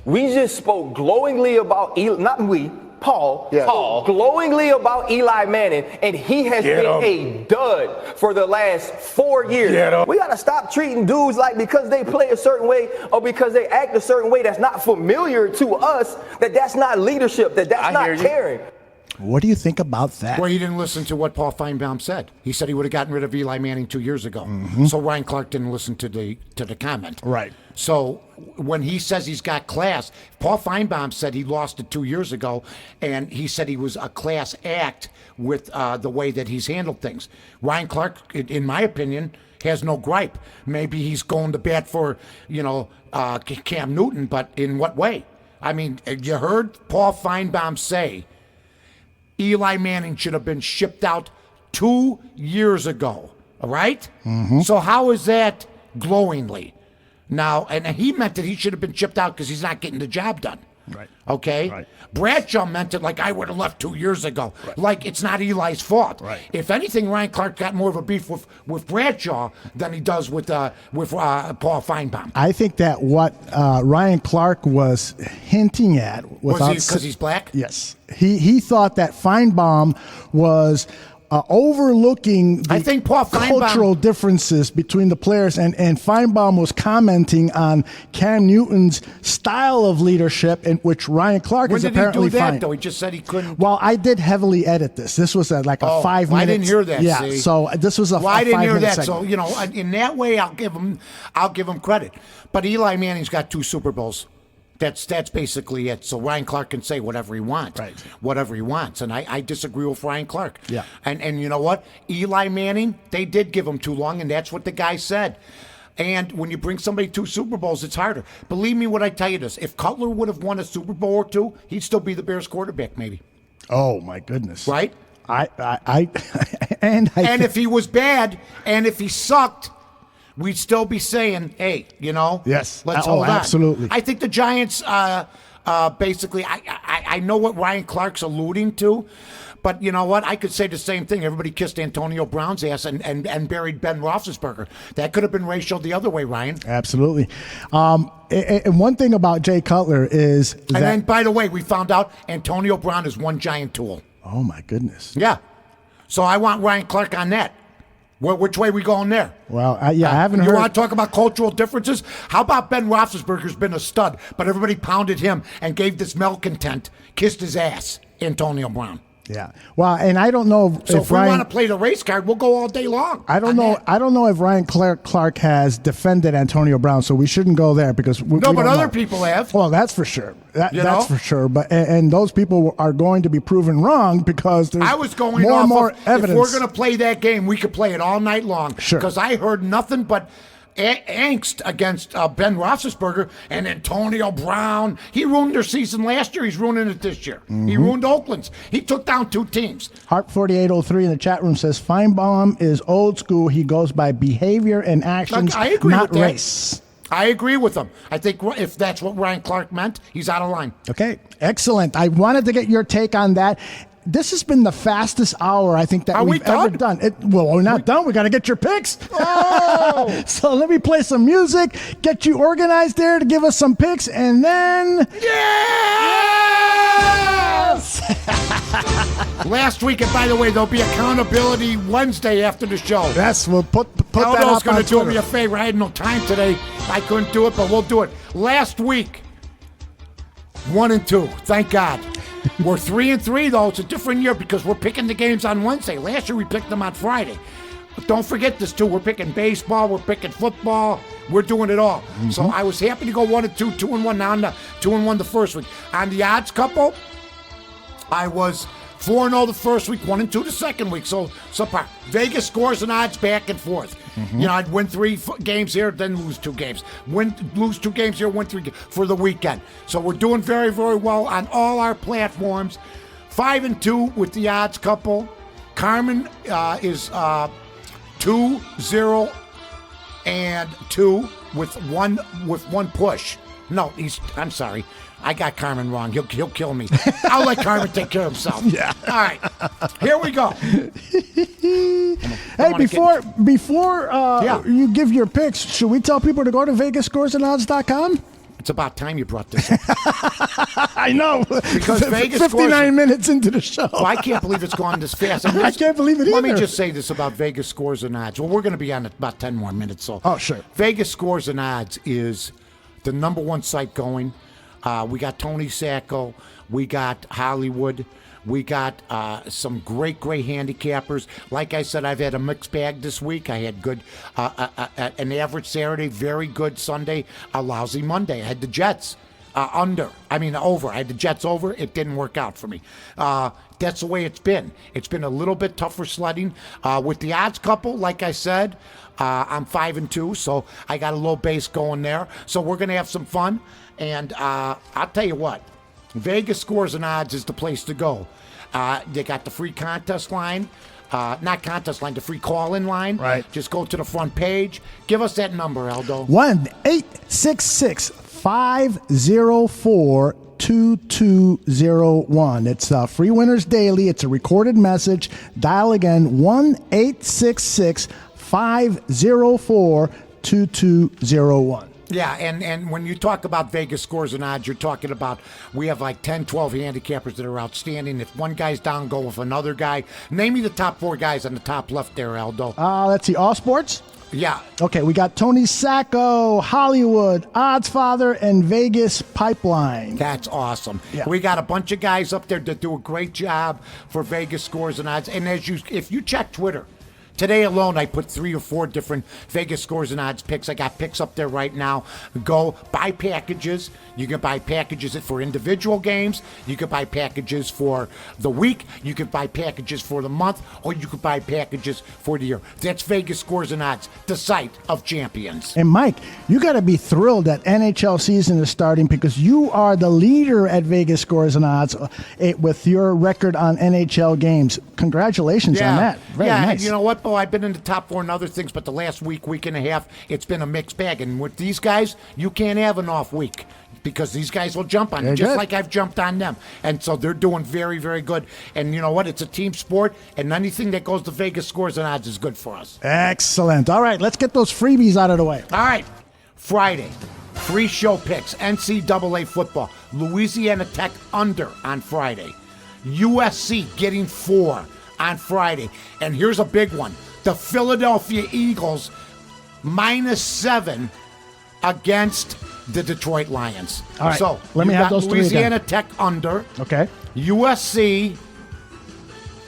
We just spoke glowingly about Paul Yeah. spoke glowingly about Eli Manning, and he has been a dud for the last 4 years. We got to stop treating dudes like because they play a certain way or because they act a certain way that's not familiar to us, that's not leadership, that's not caring. What do you think about that? Well, he didn't listen to what Paul Feinbaum said. He said he would have gotten rid of Eli Manning 2 years ago. So Ryan Clark didn't listen to the comment. Right. So when he says he's got class, Paul Feinbaum said he lost it 2 years ago, and he said he was a class act with the way that he's handled things. Ryan Clark, in my opinion, has no gripe. Maybe he's going to bat for, Cam Newton, but in what way? I mean, you heard Paul Feinbaum say Eli Manning should have been shipped out 2 years ago, all right? So how is that glowingly? Now, and he meant that he should have been shipped out because he's not getting the job done. Right. Okay? Right. Bradshaw meant it like I would have left 2 years ago. Right. Like it's not Eli's fault. Right. If anything, Ryan Clark got more of a beef with Bradshaw than he does with Paul Feinbaum. I think that what Ryan Clark was hinting at was because he's black? Yes. He thought that Feinbaum was overlooking the I think Paul cultural differences between the players, and Feinbaum was commenting on Cam Newton's style of leadership, in which Ryan Clark When is did apparently he do that, fine. though? He just said he couldn't. Well, I did heavily edit this. This was like a 5 minute. I didn't hear that. Yeah, see? so this was a. Well, I didn't hear that. Segment. So in that way, I'll give him credit. But Eli Manning's got 2 Super Bowls. That's basically it. So Ryan Clark can say whatever he wants. Right. Whatever he wants. And I disagree with Ryan Clark. Yeah. And you know what? Eli Manning, they did give him too long, and that's what the guy said. And when you bring somebody 2 Super Bowls, it's harder. Believe me when I tell you this. If Cutler would have won a Super Bowl or 2, he'd still be the Bears quarterback, maybe. Oh my goodness! Right? And if he was bad and if he sucked, we'd still be saying, hey, yes, let's hold on. Absolutely. I think the Giants, basically, I know what Ryan Clark's alluding to, but you know what? I could say the same thing. Everybody kissed Antonio Brown's ass and buried Ben Roethlisberger. That could have been racial the other way, Ryan. Absolutely. And one thing about Jay Cutler is that... And then, by the way, we found out Antonio Brown is one giant tool. Oh, my goodness. Yeah. So I want Ryan Clark on that. Which way we going there? Well, I haven't heard. You want to talk about cultural differences? How about Ben Roethlisberger's been a stud, but everybody pounded him and gave this malcontent, kissed his ass, Antonio Brown. Yeah. Well, and I don't know if we want to play the race card, we'll go all day long. I don't know. I don't know if Ryan Clark has defended Antonio Brown, so we shouldn't go there because we but don't other know. people have. Well, that's for sure. That's for sure. But and those people are going to be proven wrong because there's more and more evidence. If we're going to play that game, we could play it all night long. Sure. Because I heard nothing but angst against Ben Roethlisberger and Antonio Brown. He ruined their season last year. He's ruining it this year. He ruined Oakland's. He took down 2 teams. Heart4803 in the chat room says Feinbaum is old school. He goes by behavior and actions, I agree not with that. race. I agree with him. I think if that's what Ryan Clark meant, he's out of line. Okay, excellent. I wanted to get your take on that. This has been the fastest hour I think that we've ever done. Well, we're not done. We got to get your picks. Oh! So let me play some music, get you organized there to give us some picks, and then... Yes! Last week, and by the way, there'll be Accountability Wednesday after the show. Yes, we'll put that up Aldo's going on to do me Twitter. a favor. I had no time today. I couldn't do it, but we'll do it. Last week, 1-2. Thank God. We're 3-3, though. It's a different year because we're picking the games on Wednesday. Last year, we picked them on Friday. But don't forget this, too. We're picking baseball. We're picking football. We're doing it all. So I was happy to go 1-2, 2-1. Now 2-1 the first week. On the odds couple, I was 4-0 the first week, 1-2 the second week. So subpar. Vegas scores and odds back and forth. You know, I'd win 3 games here, then lose 2 games. Lose 2 games here, win 3 for the weekend. So we're doing very, very well on all our platforms. 5-2 with the odds couple. Carmen is 2-0 and 2 with one push. No, I'm sorry. I got Carmen wrong. He'll kill me. I'll let Carmen take care of himself. Yeah. All right. Here we go. Hey, before you give your picks, should we tell people to go to VegasScoresAndOdds.com? It's about time you brought this up. I know. Because Vegas 59 minutes into the show. Well, I can't believe it's gone this fast. I can't believe it either. Let me just say this about Vegas Scores and Odds. Well, we're going to be on it about 10 more minutes. So. Oh, sure. Vegas Scores and Odds is the number 1 site going. We got Tony Sacco. We got Hollywood. We got some great handicappers. Like I said, I've had a mixed bag this week. I had good, an average Saturday, very good Sunday, a lousy Monday. I had the Jets over. I had the Jets over. It didn't work out for me. That's the way it's been. It's been a little bit tougher sledding. With the odds couple, like I said, I'm 5-2, so I got a little base going there. So we're going to have some fun. And I'll tell you what, Vegas Scores and Odds is the place to go. They got the free contest line. Not contest line, the free call-in line. Right. Just go to the front page. Give us that number, Aldo. 1-866-504-2201. It's Free Winners Daily. It's a recorded message. Dial again, 1-866-504-2201. Yeah, and when you talk about Vegas Scores and Odds, you're talking about we have like 10, 12 handicappers that are outstanding. If one guy's down, go with another guy. Name me the top 4 guys on the top left there, Aldo. Let's see, All Sports? Yeah. Okay, we got Tony Sacco, Hollywood, Oddsfather, and Vegas Pipeline. That's awesome. Yeah. We got a bunch of guys up there that do a great job for Vegas Scores and Odds. And if you check Twitter, today alone, I put 3 or 4 different Vegas Scores and Odds picks. I got picks up there right now. Go buy packages. You can buy packages for individual games. You can buy packages for the week. You can buy packages for the month. Or you can buy packages for the year. That's Vegas Scores and Odds, the site of champions. And Mike, you got to be thrilled that NHL season is starting because you are the leader at Vegas Scores and Odds with your record on NHL games. Congratulations on that. Very nice. And you know what, Bo? I've been in the top 4 and other things, but the last week and a half, it's been a mixed bag. And with these guys, you can't have an off week because these guys will jump on you, just like I've jumped on them. And so they're doing very, very good. And you know what? It's a team sport, and anything that goes to Vegas Scores and Odds is good for us. Excellent. All right, let's get those freebies out of the way. All right, Friday, free show picks, NCAA football, Louisiana Tech under on Friday, USC getting 4 on Friday. And here's a big one. The Philadelphia Eagles -7 against the Detroit Lions. All right. So let me have those 3 Louisiana again. Tech under. Okay. USC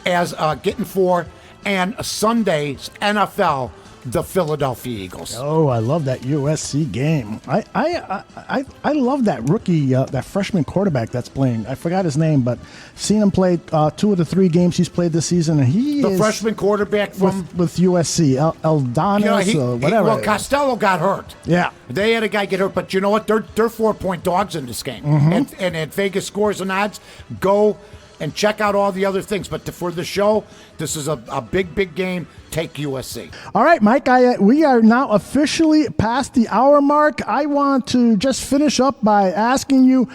as getting 4, and Sunday's NFL the Philadelphia Eagles. Oh, I love that USC game. I love that rookie, that freshman quarterback that's playing. I forgot his name, but seen him play 2 of the 3 games he's played this season, and the freshman quarterback with USC, Aldonis, or whatever. Well, Costello got hurt. Yeah, they had a guy get hurt, but you know what? They're 4-point dogs in this game, and at Vegas Scores and Odds, go and check out all the other things. But for the show, this is a big game. Take USC. All right, Mike, we are now officially past the hour mark. I want to just finish up by asking you,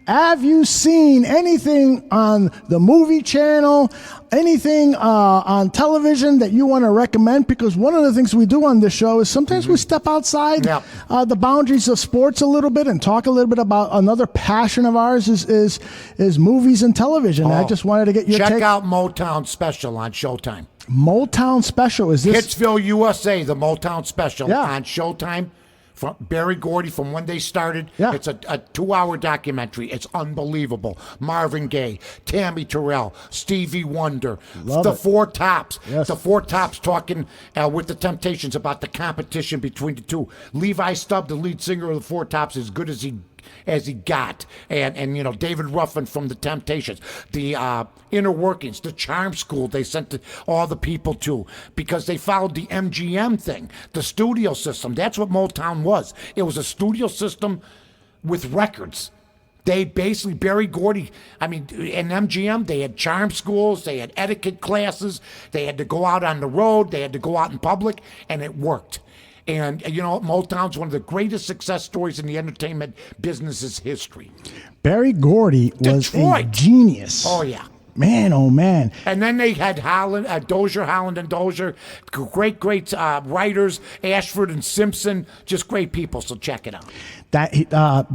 have you seen anything on the movie channel, anything on television that you want to recommend? Because one of the things we do on this show is sometimes we step outside the boundaries of sports a little bit and talk a little bit about another passion of ours is movies and television. I just wanted to get your take. Check out Motown Special on Showtime. Motown Special, is this? Hitsville, USA, the Motown Special on Showtime. From Barry Gordy, from when they started. It's a 2-hour documentary. It's unbelievable. Marvin Gaye, Tammy Terrell, Stevie Wonder, the Four Tops. Yes. The Four Tops talking with the Temptations about the competition between the two. Levi Stubb, the lead singer of the Four Tops, as good as he got, and you know, David Ruffin from the Temptations, the inner workings, the charm school they sent all the people to, because they followed the MGM thing, the studio system. That's what Motown was. It was a studio system with records. They basically, Barry Gordy, I mean, in MGM, they had charm schools, they had etiquette classes, they had to go out on the road, they had to go out in public, and it worked. And, you know, Motown's one of the greatest success stories in the entertainment business's history. Barry Gordy was a genius. Oh, yeah. Man, oh, man. And then they had Dozier, Holland and Dozier, great writers, Ashford and Simpson, just great people, so check it out.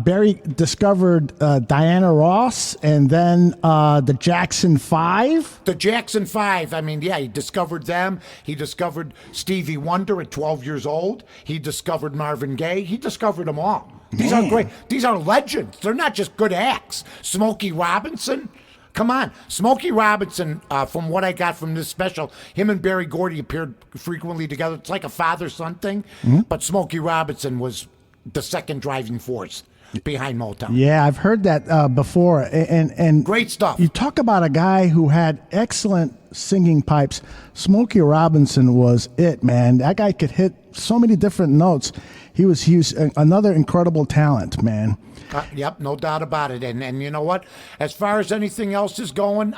Barry discovered Diana Ross and then the Jackson 5. The Jackson 5, I mean, yeah, he discovered them. He discovered Stevie Wonder at 12 years old. He discovered Marvin Gaye. He discovered them all. These are great. These are legends. They're not just good acts. Smokey Robinson. Come on. Smokey Robinson, from what I got from this special, him and Barry Gordy appeared frequently together. It's like a father-son thing. Mm-hmm. But Smokey Robinson was the second driving force behind Motown. Yeah, I've heard that before. And great stuff. You talk about a guy who had excellent singing pipes. Smokey Robinson was it, man. That guy could hit so many different notes. He was another incredible talent, man. Yep, no doubt about it. And you know what? As far as anything else is going,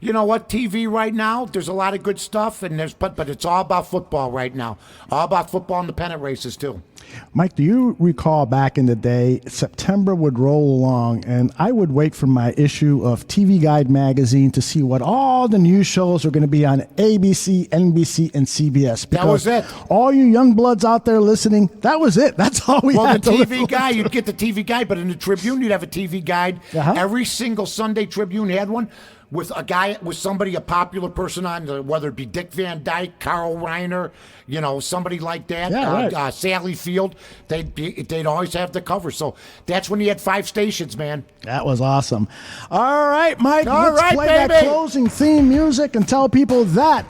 you know what? TV right now, there's a lot of good stuff, and but it's all about football right now. All about football and the pennant races too. Mike, do you recall back in the day, September would roll along, and I would wait for my issue of TV Guide magazine to see what all the news shows are going to be on ABC, NBC, and CBS. That was it. All you young bloods out there listening, that was it. That's all we had to live. Well, the TV Guide, you'd get the TV Guide, but in the Tribune, you'd have a TV Guide. Every single Sunday Tribune had one. With somebody, a popular person on, whether it be Dick Van Dyke, Carl Reiner, you know, somebody like that, right. Sally Field, they'd always have the cover. So that's when you had 5 stations, man. That was awesome. All right, Mike, let's play that closing theme music and tell people that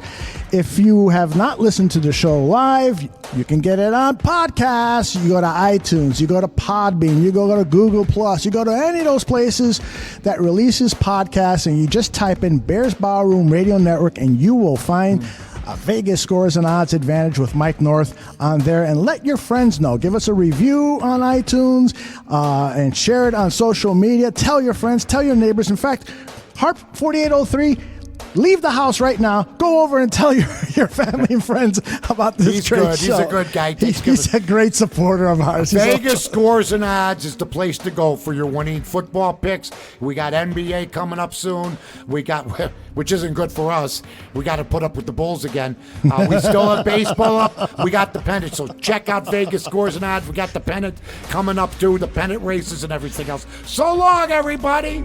if you have not listened to the show live, you can get it on podcasts. You go to iTunes, you go to Podbean, you go to Google+, you go to any of those places that releases podcasts, and you just type in Bears Ballroom Radio Network, and you will find a Vegas Scores and Odds Advantage with Mike North on there. And let your friends know. Give us a review on iTunes and share it on social media. Tell your friends, tell your neighbors. In fact, Harp 4803, leave the house right now. Go over and tell your family and friends about this great show. He's a good guy. He's a great supporter of ours. Vegas Scores and Odds is the place to go for your winning football picks. We got NBA coming up soon. We got, which isn't good for us. We got to put up with the Bulls again. We still have baseball up. We got the pennant. So check out Vegas Scores and Odds. We got the pennant coming up too, the pennant races and everything else. So long, everybody.